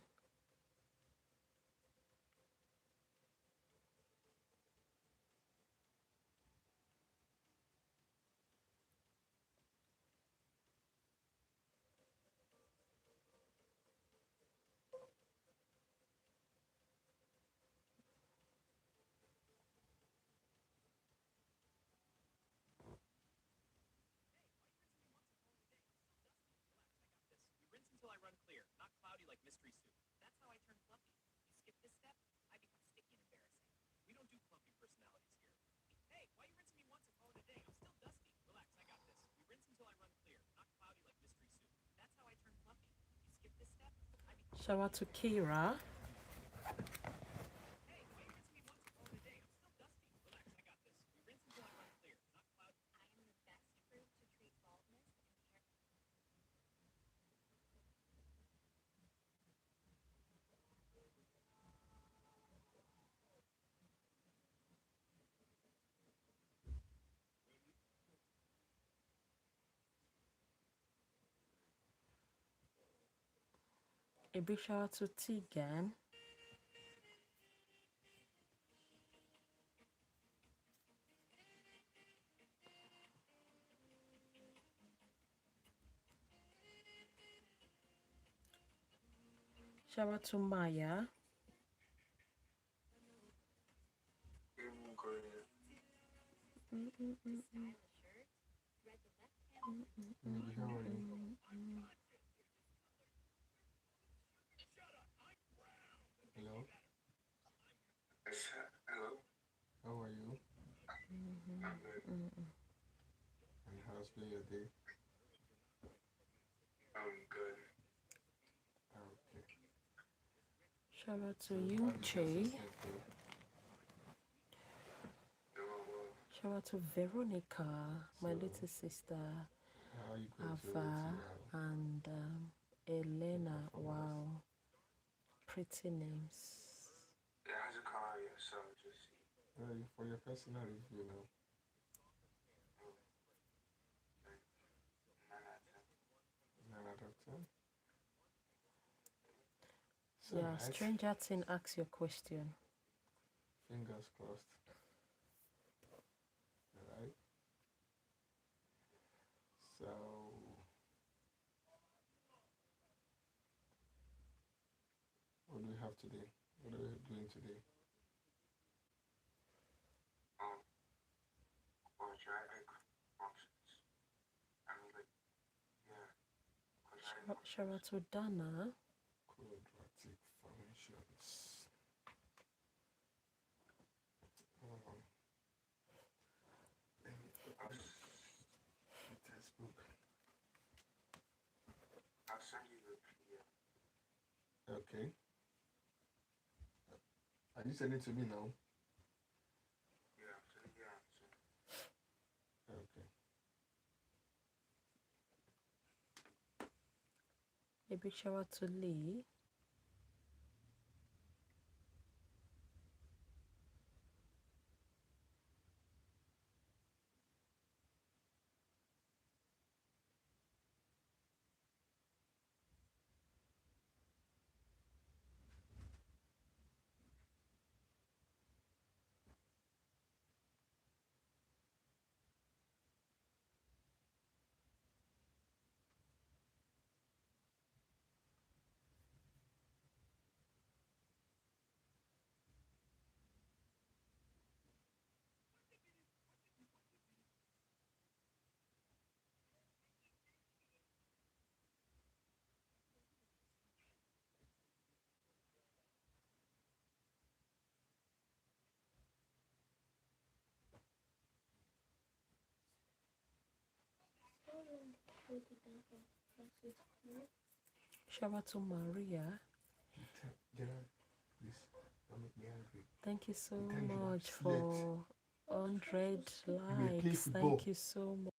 Speaker 2: We rinse until I run clear, not cloudy like mystery soup. That's how I turn fluffy. You skip this step, I become sticky and embarrassing. We don't do clumpy personalities here. Hey, why you rinsing me once and call it a day? I'm still dusty. Relax, I got this. We rinse until I run clear, not cloudy like mystery soup. That's how I turn fluffy. You skip this step, I become
Speaker 1: Shout out to Kira.
Speaker 2: Hey, why you rinsing me once and call it a day? I'm still dusty. Relax, I got this. We rinse until I run clear, not cloudy.
Speaker 5: I am the best fruit to treat baldness and hair.
Speaker 1: A big shout out to Tigan. Shout out to Maya.
Speaker 4: Maybe how are you? Hello?
Speaker 6: Yes, hello.
Speaker 4: How are you?
Speaker 6: I'm good.
Speaker 4: And how's been your day?
Speaker 6: I'm good.
Speaker 4: Okay.
Speaker 1: Shout out to
Speaker 4: How is
Speaker 1: you,
Speaker 4: your
Speaker 1: Che.
Speaker 4: sister doing?
Speaker 6: Doing well.
Speaker 1: Shout out to Veronica, my
Speaker 4: So,
Speaker 1: little sister,
Speaker 4: how are you going to
Speaker 1: Ava,
Speaker 4: OT
Speaker 1: and Elena.
Speaker 4: performance?
Speaker 1: Wow, pretty names.
Speaker 6: Yeah, how's it calling yourself, Jesse?
Speaker 4: For your personal review now. 9 out of 10. So,
Speaker 1: Yeah,
Speaker 4: right.
Speaker 1: Stranger Thing, ask your question.
Speaker 4: Fingers crossed. Alright. So, what do we have today? What are we doing today?
Speaker 6: Quadratic functions. I mean, like, yeah, quadratic
Speaker 1: Shout
Speaker 6: functions.
Speaker 1: to Dana.
Speaker 4: Quadratic functions. Um, let me
Speaker 6: I'll,
Speaker 4: open the textbook.
Speaker 6: I'll send you the PDF.
Speaker 4: Okay. Are you sending it to me now?
Speaker 6: Yeah, I'm sending you out.
Speaker 4: Okay.
Speaker 1: A big shout out to Lee. Shout out to Maria.
Speaker 4: Get out, please. Don't make me angry.
Speaker 1: Thank you so
Speaker 4: The time you have
Speaker 1: much
Speaker 4: slept.
Speaker 1: for 100
Speaker 4: You may play
Speaker 1: likes.
Speaker 4: football.
Speaker 1: Thank you so much.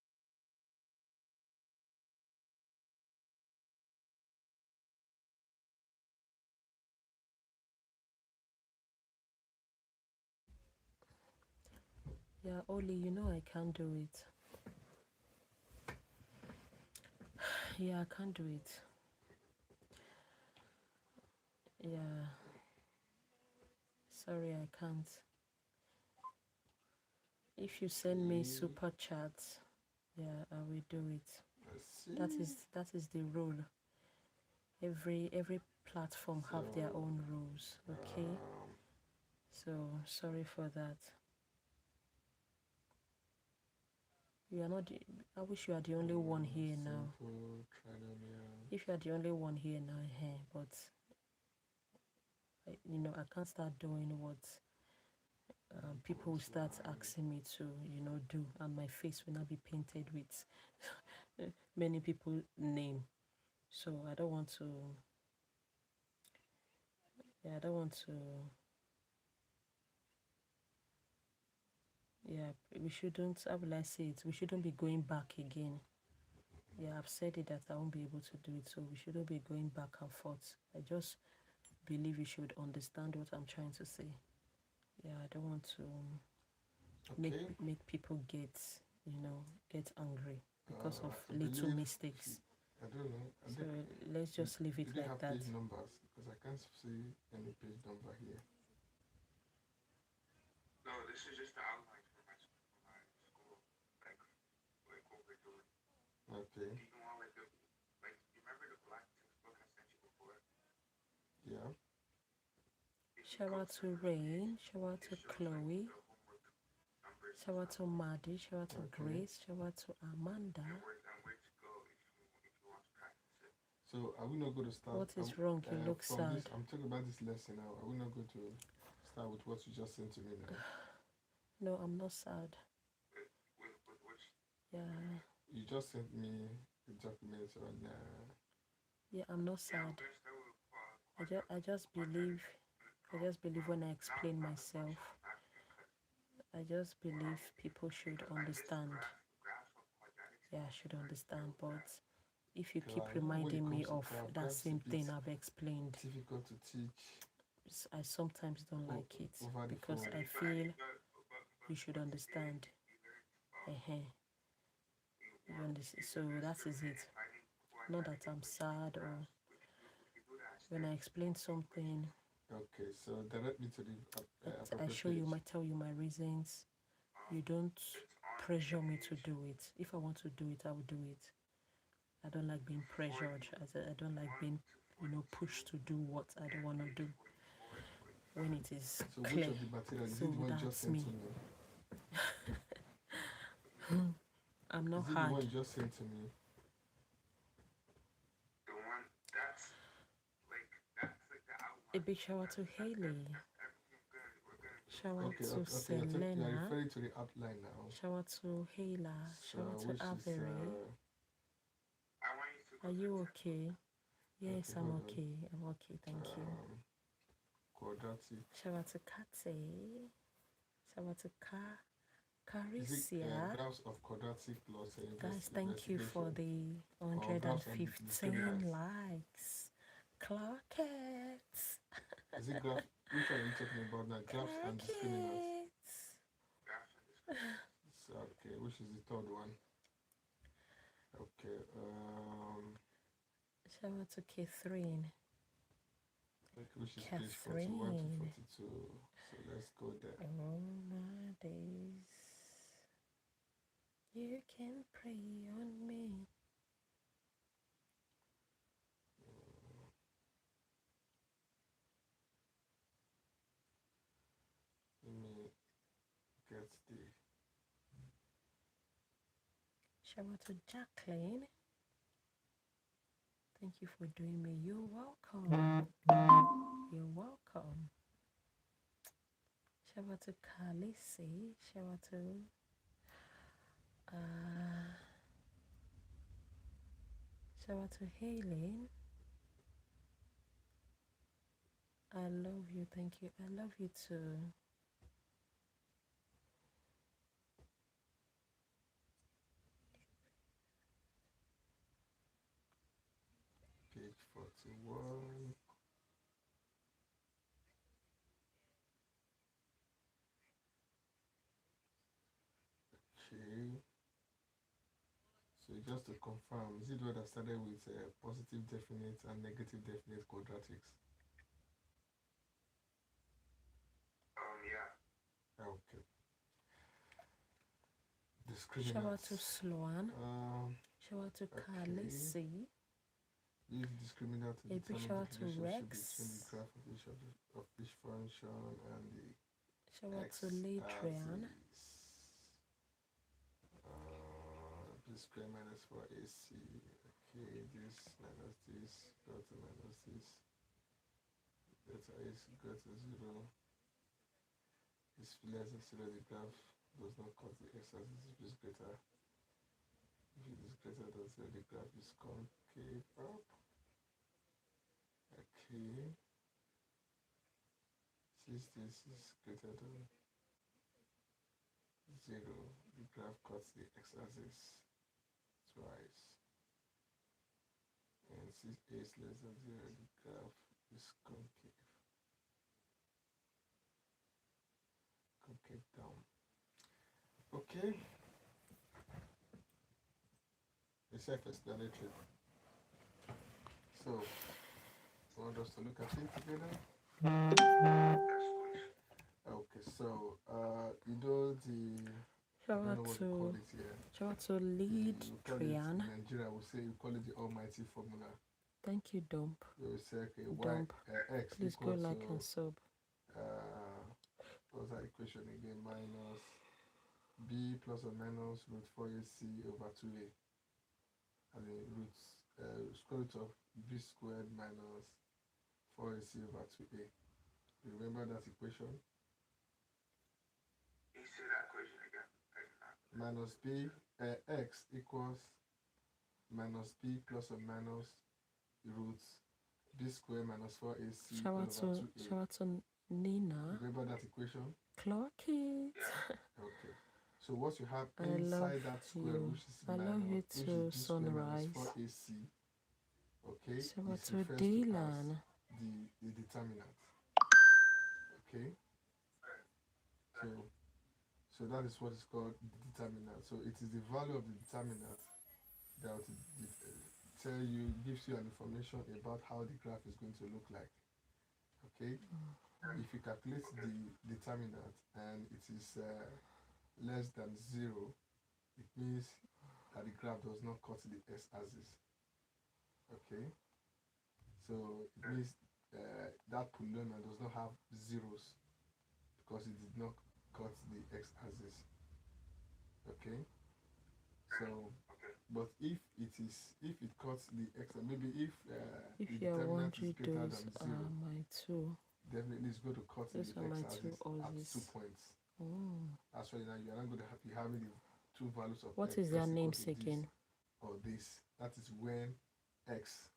Speaker 1: Yeah, Oli, you know I can't do it. Yeah, I can't do it. Yeah, sorry, I can't. If you send me
Speaker 4: Okay.
Speaker 1: super chats, yeah, I will do it.
Speaker 4: Let's see.
Speaker 1: That is the rule. Every platform have their
Speaker 4: So,
Speaker 1: own rules, okay?
Speaker 4: um,
Speaker 1: So sorry for that. You are not. I wish you are the only one here now.
Speaker 4: simple trinomial.
Speaker 1: If you are the only one here now, hey, but I can't start doing what people will start asking me to, do, and my face will not be painted with many people name. So I don't want to. Yeah, I don't want to. Yeah, we shouldn't. How will I say it? We shouldn't be going back again. Yeah, I've said it that I won't be able to do it, so we shouldn't be going back and forth. I just believe you should understand what I'm trying to say. Yeah, I don't want to make
Speaker 4: Okay.
Speaker 1: make people get angry because of
Speaker 4: I
Speaker 1: little
Speaker 4: believe
Speaker 1: mistakes.
Speaker 4: I don't know.
Speaker 1: So let's just leave
Speaker 4: Do
Speaker 1: it
Speaker 4: they
Speaker 1: like
Speaker 4: have
Speaker 1: that.
Speaker 4: page numbers? Because I can't see any page number here.
Speaker 6: No, this is just the outline for my school. Like what we're doing.
Speaker 4: Okay.
Speaker 6: Do you want you remember the black textbook I sent you before?
Speaker 4: Yeah.
Speaker 6: If you
Speaker 1: Shout
Speaker 6: go
Speaker 1: out
Speaker 6: through
Speaker 1: to
Speaker 6: the page,
Speaker 1: Rain, shout out
Speaker 6: it
Speaker 1: to
Speaker 6: shows like
Speaker 1: Chloe,
Speaker 6: the homework numbers and
Speaker 1: shout out
Speaker 6: stuff.
Speaker 1: to Maddie, shout out to
Speaker 4: Okay.
Speaker 1: Grace, shout out to Amanda.
Speaker 6: And where to go if you want to practice it.
Speaker 4: So are we not going to start?
Speaker 1: What is wrong? You look
Speaker 4: from
Speaker 1: sad.
Speaker 4: this? I'm talking about this lesson now. Are we not going to start with what you just sent to me now?
Speaker 1: No, I'm not sad.
Speaker 6: With which?
Speaker 1: Yeah.
Speaker 4: You just sent me the documents on.
Speaker 1: Yeah, I'm not
Speaker 6: Yeah,
Speaker 1: sad.
Speaker 6: we're gonna start with
Speaker 1: I just believe when I explain myself, I just believe people should understand. Yeah, I should understand, but if you keep reminding me of that same thing I've explained,
Speaker 4: difficult to teach
Speaker 1: I sometimes don't like it
Speaker 4: over the
Speaker 1: because
Speaker 4: phone.
Speaker 1: I feel you should understand. You understand? So that is it. Not that I'm sad or when I explain something,
Speaker 4: Okay, so direct me to the
Speaker 1: I
Speaker 4: appropriate
Speaker 1: show you,
Speaker 4: page.
Speaker 1: might tell you my reasons. You don't pressure me to do it. If I want to do it, I will do it. I don't like being pressured. I don't like being, pushed to do what I don't want to do when it is
Speaker 4: So which
Speaker 1: clear.
Speaker 4: of the material is
Speaker 1: So
Speaker 4: it the one you just
Speaker 1: that's
Speaker 4: sent
Speaker 1: me.
Speaker 4: to me?
Speaker 1: I'm not
Speaker 4: Is it the one
Speaker 1: hard.
Speaker 4: you just sent to me?
Speaker 6: The one that's like the outline.
Speaker 1: A big shower to Haley.
Speaker 6: Everything's good. We're gonna be
Speaker 1: Shower
Speaker 4: Okay,
Speaker 1: to
Speaker 4: okay, you're
Speaker 1: Selena.
Speaker 4: referring to the outline now.
Speaker 1: Shower to Hayla. Shower to
Speaker 4: Which is
Speaker 1: Avery.
Speaker 6: I want you to go
Speaker 1: Are
Speaker 6: to
Speaker 1: you
Speaker 6: the
Speaker 1: okay? Yes,
Speaker 4: Okay,
Speaker 1: I'm
Speaker 4: hold on.
Speaker 1: okay. I'm okay, thank you.
Speaker 4: Quadratic.
Speaker 1: Shower to Kate. Shower to
Speaker 4: Is it
Speaker 1: Caricia.
Speaker 4: graphs of quadratic plus
Speaker 1: Guys, thank you for
Speaker 4: investigation?
Speaker 1: the
Speaker 4: graphs and
Speaker 1: 115
Speaker 4: discriminants?
Speaker 1: likes. Clarkets.
Speaker 4: Is it graph? Which one are you talking about now? Graphs and discriminants.
Speaker 6: graphs and discriminants.
Speaker 4: So, okay, which is the third one? Okay,
Speaker 1: Shower to Catherine.
Speaker 4: which is page 41 to 42. So let's go there.
Speaker 1: Oh my days. You can pray on me.
Speaker 4: Let me get the.
Speaker 1: Shower to Jacqueline. Thank you for doing me. You're welcome. You're welcome. Shower to Khaleesi. Shower to shower to Helen. I love you. Thank you. I love you too.
Speaker 4: Page 41. Okay. So just to confirm, is it what I started with positive definite and negative definite quadratics?
Speaker 6: Yeah.
Speaker 4: Okay.
Speaker 1: Shower
Speaker 4: Discriminants.
Speaker 1: to Sloan. Shower to
Speaker 4: okay.
Speaker 1: Khaleesi.
Speaker 4: Use discriminant to
Speaker 1: A big
Speaker 4: determine
Speaker 1: shower
Speaker 4: the
Speaker 1: to
Speaker 4: relationship
Speaker 1: Rex.
Speaker 4: between the graph of each function and the
Speaker 1: Shower
Speaker 4: x
Speaker 1: to Ladrian.
Speaker 4: B square minus 4ac. Okay, this minus this, go to minus this. Delta is equal to 0. Is less than 0, the graph does not cut the x-axis if it's greater. If it is greater than 0, the graph is concave up. Okay. Since this is greater than 0, the graph cuts the x-axis twice. And since a is less than 0, the graph is concave. Concave down. Okay. It's self-explanatory. So, I want us to look at it together. Okay, so you know the I don't know what we call it here.
Speaker 1: Shower to Lead Trian.
Speaker 4: In Nigeria, we say we call it the almighty formula.
Speaker 1: Thank you, Dump.
Speaker 4: We will say okay,
Speaker 1: Dump.
Speaker 4: x
Speaker 1: Please go
Speaker 4: equals
Speaker 1: like
Speaker 4: to
Speaker 1: and sub.
Speaker 4: what's that equation again? Minus b plus or minus root 4ac over 2a. And the roots square root of b squared minus 4ac over 2a. You remember that equation?
Speaker 6: Can you say that equation again?
Speaker 4: Minus b x equals minus b plus or minus roots b square minus 4ac
Speaker 1: Shower
Speaker 4: over 2a.
Speaker 1: Shower to Nina.
Speaker 4: Remember that equation?
Speaker 1: Clark it.
Speaker 4: Okay. So what you have
Speaker 1: I love
Speaker 4: inside that square,
Speaker 1: you.
Speaker 4: which is
Speaker 1: I love you
Speaker 4: which
Speaker 1: too,
Speaker 4: is b square minus
Speaker 1: Sunrise.
Speaker 4: 4ac, okay,
Speaker 1: Shower
Speaker 4: is
Speaker 1: to
Speaker 4: referred
Speaker 1: Dylan.
Speaker 4: to as the determinant. Okay. So that is what is called the determinant. So it is the value of the determinant that will tell you, gives you an information about how the graph is going to look like. Okay, if you calculate the determinant and it is less than 0, it means that the graph does not cut the x-axis. Okay, so it means that polynomial does not have zeros because it did not cut the x-axis. Okay, so but if it cuts the x, maybe if the
Speaker 1: If you're
Speaker 4: determinant is
Speaker 1: wondering,
Speaker 4: greater
Speaker 1: those
Speaker 4: than
Speaker 1: are
Speaker 4: 0,
Speaker 1: my two.
Speaker 4: definitely it's going to cut the
Speaker 1: Those are my two
Speaker 4: x-axis at 2
Speaker 1: Aussies.
Speaker 4: points.
Speaker 1: Oh.
Speaker 4: That's why now you're not going to be having the two values of
Speaker 1: What
Speaker 4: x.
Speaker 1: is their
Speaker 4: X equal
Speaker 1: names
Speaker 4: to this
Speaker 1: again?
Speaker 4: or this. That is when x,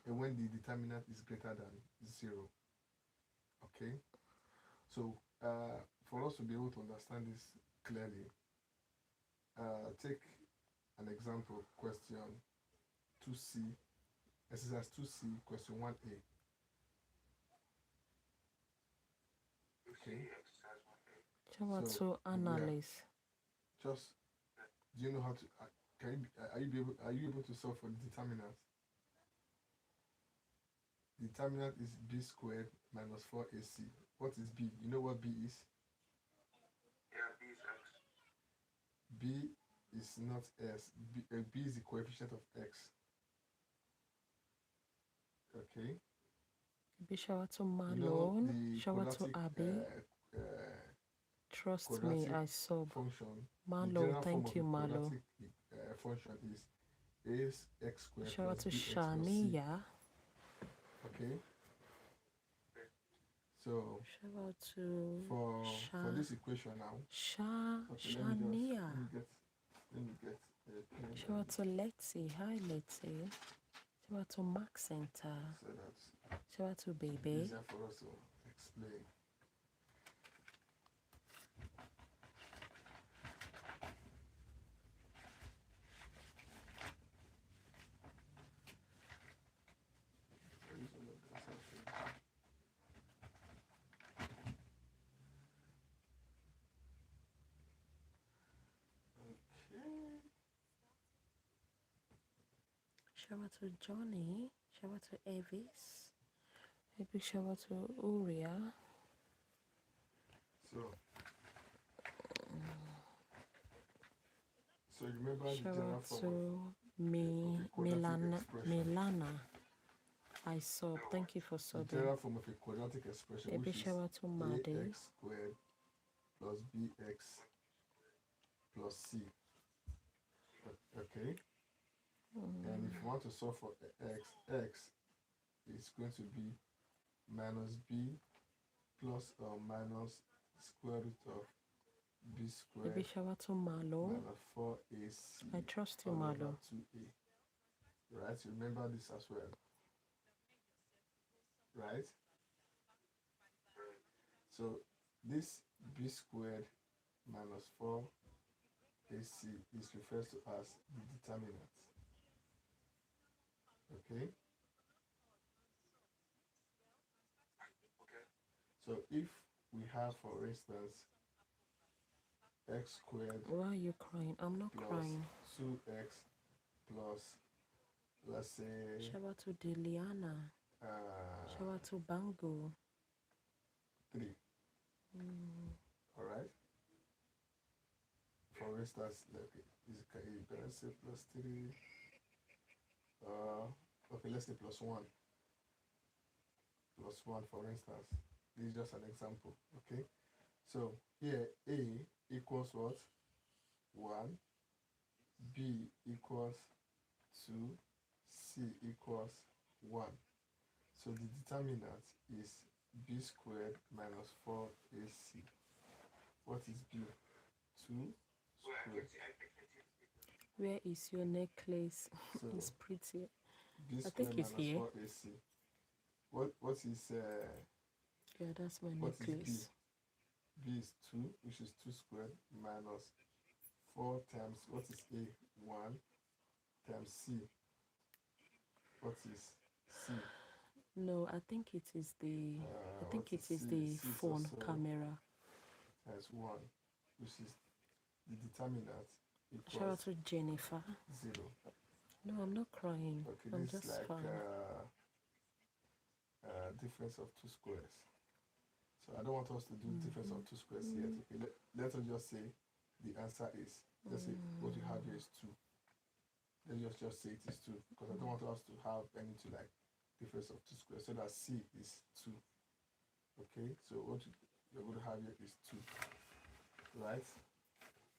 Speaker 4: and when the determinant is greater than 0. Okay, so for us to be able to understand this clearly, take an example question 2C, exercise 2C, question 1A. Okay,
Speaker 1: Shower
Speaker 4: so
Speaker 1: to
Speaker 4: yeah,
Speaker 1: analyze.
Speaker 4: just do you know how to are you able to solve for the determinant? The determinant is b squared minus 4ac. What is b? You know what b is?
Speaker 6: Yeah, B is X.
Speaker 4: B is not s. B is the coefficient of x. Okay.
Speaker 1: Be shower to
Speaker 4: You know
Speaker 1: Malone.
Speaker 4: the
Speaker 1: Shower to
Speaker 4: quadratic
Speaker 1: Abby. Trust me,
Speaker 4: quadratic
Speaker 1: I sub.
Speaker 4: function. The
Speaker 1: Malo,
Speaker 4: general form
Speaker 1: thank
Speaker 4: of
Speaker 1: you,
Speaker 4: a
Speaker 1: Malo.
Speaker 4: quadratic function is x squared
Speaker 1: Shower
Speaker 4: plus
Speaker 1: to
Speaker 4: bx plus c.
Speaker 1: Shania.
Speaker 4: Okay. So
Speaker 1: Shower to
Speaker 4: for this equation now. Okay, let me
Speaker 1: Shania.
Speaker 4: get a pen.
Speaker 1: Shower to Letty. Hi, Letty. Shower to Mac Center.
Speaker 4: So that's
Speaker 1: Shower to Baby.
Speaker 4: easier for us to explain.
Speaker 1: Shower to Johnny. Shower to Evis. A big shower to Uria.
Speaker 4: So you remember the
Speaker 1: Shower
Speaker 4: general form
Speaker 1: to
Speaker 4: of a quadratic expression.
Speaker 1: Milana. I sub. Thank you for
Speaker 4: The
Speaker 1: subbing.
Speaker 4: general form of a quadratic expression,
Speaker 1: A big
Speaker 4: which is
Speaker 1: shower to Maddie.
Speaker 4: ax squared plus bx plus c. Okay. And if you want to solve for x is going to be minus b plus or minus square root of b
Speaker 1: A
Speaker 4: squared
Speaker 1: big shower to Malo.
Speaker 4: minus 4ac.
Speaker 1: I trust you,
Speaker 4: all over
Speaker 1: Malo.
Speaker 4: 2a. Right? You remember this as well. Right? So this b squared minus 4ac is referred to as the determinant. Okay? So if we have, for instance, x squared
Speaker 1: Why are you crying? I'm not
Speaker 4: plus
Speaker 1: crying.
Speaker 4: 2x plus, let's say,
Speaker 1: Shower to Deliana. Shower to Bango.
Speaker 4: 3. All right? For instance, like, is you gonna say plus 3? Okay, let's say plus 1. Plus 1, for instance. This is just an example. Okay? So here a equals what? 1. B equals 2. C equals 1. So the determinant is b squared minus 4ac. What is b? 2 squared.
Speaker 1: Where is your necklace?
Speaker 4: So
Speaker 1: It's pretty.
Speaker 4: b
Speaker 1: I
Speaker 4: squared
Speaker 1: think it's
Speaker 4: minus
Speaker 1: here.
Speaker 4: 4ac. What is
Speaker 1: Yeah, that's my
Speaker 4: what is b?
Speaker 1: necklace.
Speaker 4: B is 2, which is 2 squared minus 4 times, what is a? 1 times c. What is c?
Speaker 1: No, I think it is the. I think
Speaker 4: what
Speaker 1: it is the
Speaker 4: C is
Speaker 1: phone
Speaker 4: also
Speaker 1: camera.
Speaker 4: as 1, which is the determinant
Speaker 1: Shout out
Speaker 4: equals
Speaker 1: to Jennifer.
Speaker 4: 0.
Speaker 1: No, I'm not crying.
Speaker 4: Okay,
Speaker 1: I'm
Speaker 4: this is
Speaker 1: just
Speaker 4: like
Speaker 1: fine.
Speaker 4: difference of two squares. So I don't want us to do difference of two squares yet. Okay, let us just say the answer is, let's say what you have here is 2. Then just say it is 2, because I don't want us to have any to like difference of two squares. So that C is 2. Okay, so what you're going to have here is 2, right?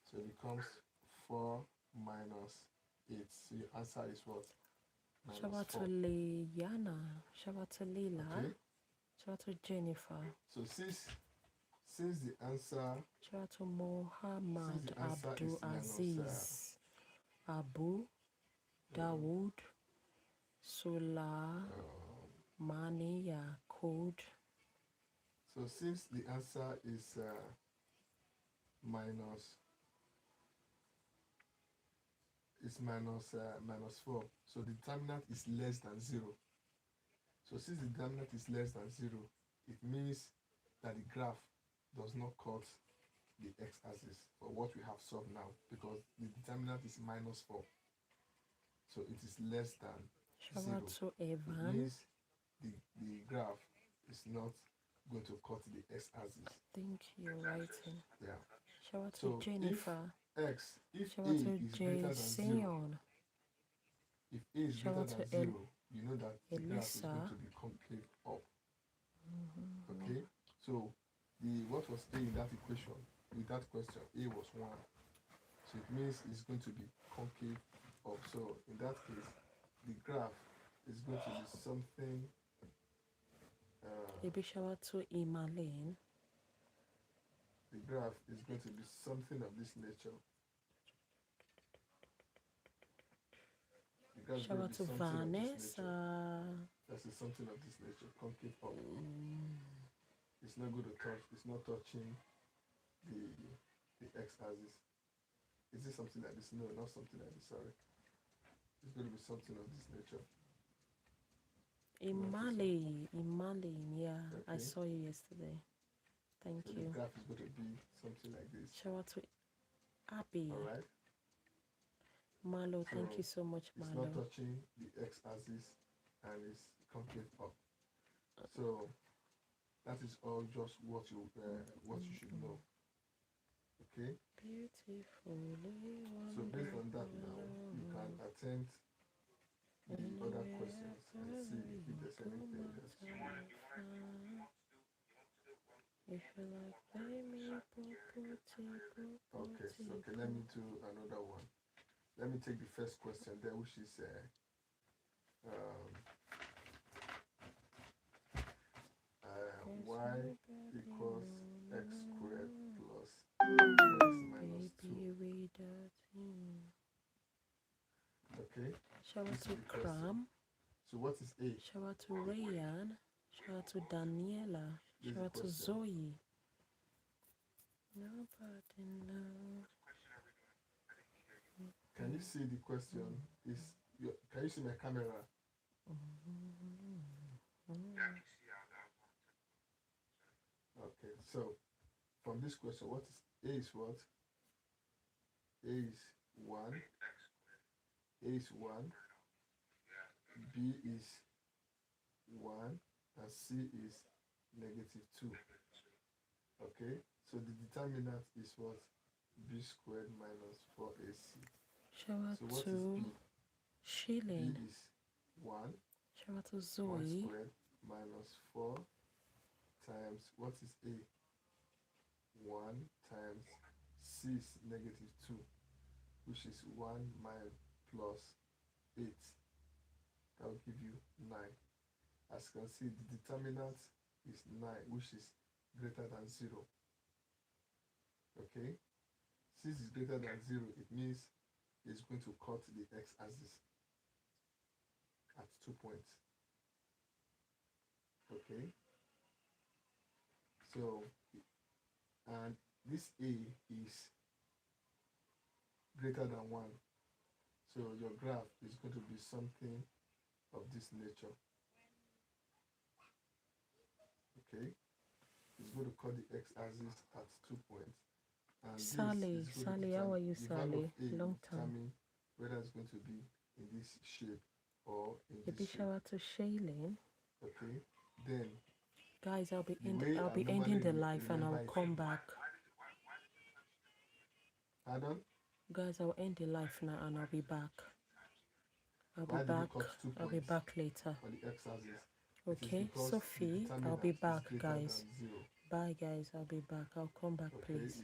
Speaker 4: So it becomes 4 minus 8. So your answer is what?
Speaker 1: Shout
Speaker 4: Minus
Speaker 1: out to
Speaker 4: 4.
Speaker 1: Liana. Shout out to Lila.
Speaker 4: Okay,
Speaker 1: Shout out to Jennifer.
Speaker 4: so since the answer
Speaker 1: Shout out to Mohammed
Speaker 4: Since the answer
Speaker 1: Abdul
Speaker 4: is minus,
Speaker 1: Aziz. Abu Dawood Sula Mani Yakud.
Speaker 4: so since the answer is minus minus 4, so the determinant is less than 0. So since the determinant is less than 0, it means that the graph does not cut the x-axis for what we have solved now, because the determinant is minus 4. So it is less than
Speaker 1: Shout
Speaker 4: 0.
Speaker 1: out to
Speaker 4: It
Speaker 1: Evan.
Speaker 4: means the graph is not going to cut the x-axis.
Speaker 1: Thank you, writing.
Speaker 4: Yeah.
Speaker 1: Shout out to
Speaker 4: So
Speaker 1: Jennifer.
Speaker 4: if
Speaker 1: Shout
Speaker 4: a
Speaker 1: out to
Speaker 4: is greater than 0,
Speaker 1: Jason.
Speaker 4: if a is
Speaker 1: Shout
Speaker 4: greater
Speaker 1: out
Speaker 4: than
Speaker 1: to
Speaker 4: 0, you know that the graph is going
Speaker 1: Elisa.
Speaker 4: to be concave up. Okay. So what was a in that equation? With that question, a was 1. So it means it's going to be concave up. So in that case, the graph is going to be something.
Speaker 1: A big shout out to Imalene.
Speaker 4: The graph is going to be something of this nature. The graph is
Speaker 1: Shout
Speaker 4: going to
Speaker 1: out
Speaker 4: be
Speaker 1: to
Speaker 4: something of this nature.
Speaker 1: Vanessa.
Speaker 4: That's something of this nature, concave up. It's not going to touch. It's not touching the x-axis. Is it something like this? No, not something like this. Sorry. It's going to be something of this nature.
Speaker 1: Imali, yeah, I
Speaker 4: Okay.
Speaker 1: saw you yesterday. Thank
Speaker 4: So
Speaker 1: you.
Speaker 4: the graph is going to be something like this.
Speaker 1: Shout out to Abby.
Speaker 4: All right.
Speaker 1: Malo,
Speaker 4: So
Speaker 1: thank you so much,
Speaker 4: it's
Speaker 1: Malo.
Speaker 4: not touching the x-axis and it's concave up. So that is all just what you should know. Okay.
Speaker 1: Beautifully
Speaker 4: So based on that now, you can attempt the other questions and see if there's anything else.
Speaker 1: If you like, play me,
Speaker 4: Okay, so let me do another one. Let me take the first question there, which is y equals x squared plus x minus 2. Okay.
Speaker 1: Shout out
Speaker 4: This is
Speaker 1: to
Speaker 4: the question.
Speaker 1: Cram.
Speaker 4: So what is a?
Speaker 1: Shout out to Rayan. Shout out to Daniela.
Speaker 4: This is
Speaker 1: Shout
Speaker 4: the
Speaker 1: out to
Speaker 4: question.
Speaker 1: Zoe. Nobody knows.
Speaker 4: Can you see the question? Can you see my camera? Okay, so from this question, what is a is what? A is 1. A is 1. B is 1. And C is -2. Okay, so the determinant is what? B squared minus 4ac.
Speaker 1: Shout out
Speaker 4: So what
Speaker 1: to
Speaker 4: is B?
Speaker 1: Shilin.
Speaker 4: B is 1.
Speaker 1: Shout out to
Speaker 4: 1
Speaker 1: Zoe.
Speaker 4: squared minus 4 times, what is A? 1 times C is -2, which is 1 plus 8. That will give you 9. As you can see, the determinant is 9, which is greater than 0. Okay? Since it's greater than 0, it means it's going to cut the x-axis at 2 points. Okay? So, and this A is greater than 1. So your graph is going to be something of this nature. Okay? It's going to cut the x-axis at 2 points. And this
Speaker 1: Sally,
Speaker 4: is going to
Speaker 1: Sally, how are you,
Speaker 4: the value of
Speaker 1: Sally?
Speaker 4: A
Speaker 1: Long
Speaker 4: will
Speaker 1: time.
Speaker 4: determine whether it's going to be in this shape or in
Speaker 1: A
Speaker 4: this
Speaker 1: big
Speaker 4: shape.
Speaker 1: shout out to Shaylin.
Speaker 4: Okay, then
Speaker 1: Guys, I'll
Speaker 4: the way I
Speaker 1: be
Speaker 4: normally
Speaker 1: ending the live and
Speaker 4: remember
Speaker 1: I'll
Speaker 4: it.
Speaker 1: come back.
Speaker 4: Pardon?
Speaker 1: Guys, I'll end the live now and I'll be back. I'll be
Speaker 4: Why did you
Speaker 1: back.
Speaker 4: cut 2
Speaker 1: I'll be
Speaker 4: points
Speaker 1: back later.
Speaker 4: for the x-axis? It is
Speaker 1: Okay,
Speaker 4: because the
Speaker 1: Sophie, I'll
Speaker 4: determinant
Speaker 1: be
Speaker 4: is
Speaker 1: back,
Speaker 4: greater
Speaker 1: guys.
Speaker 4: than 0.
Speaker 1: Bye, guys. I'll be back. I'll come back,
Speaker 4: Okay,
Speaker 1: please.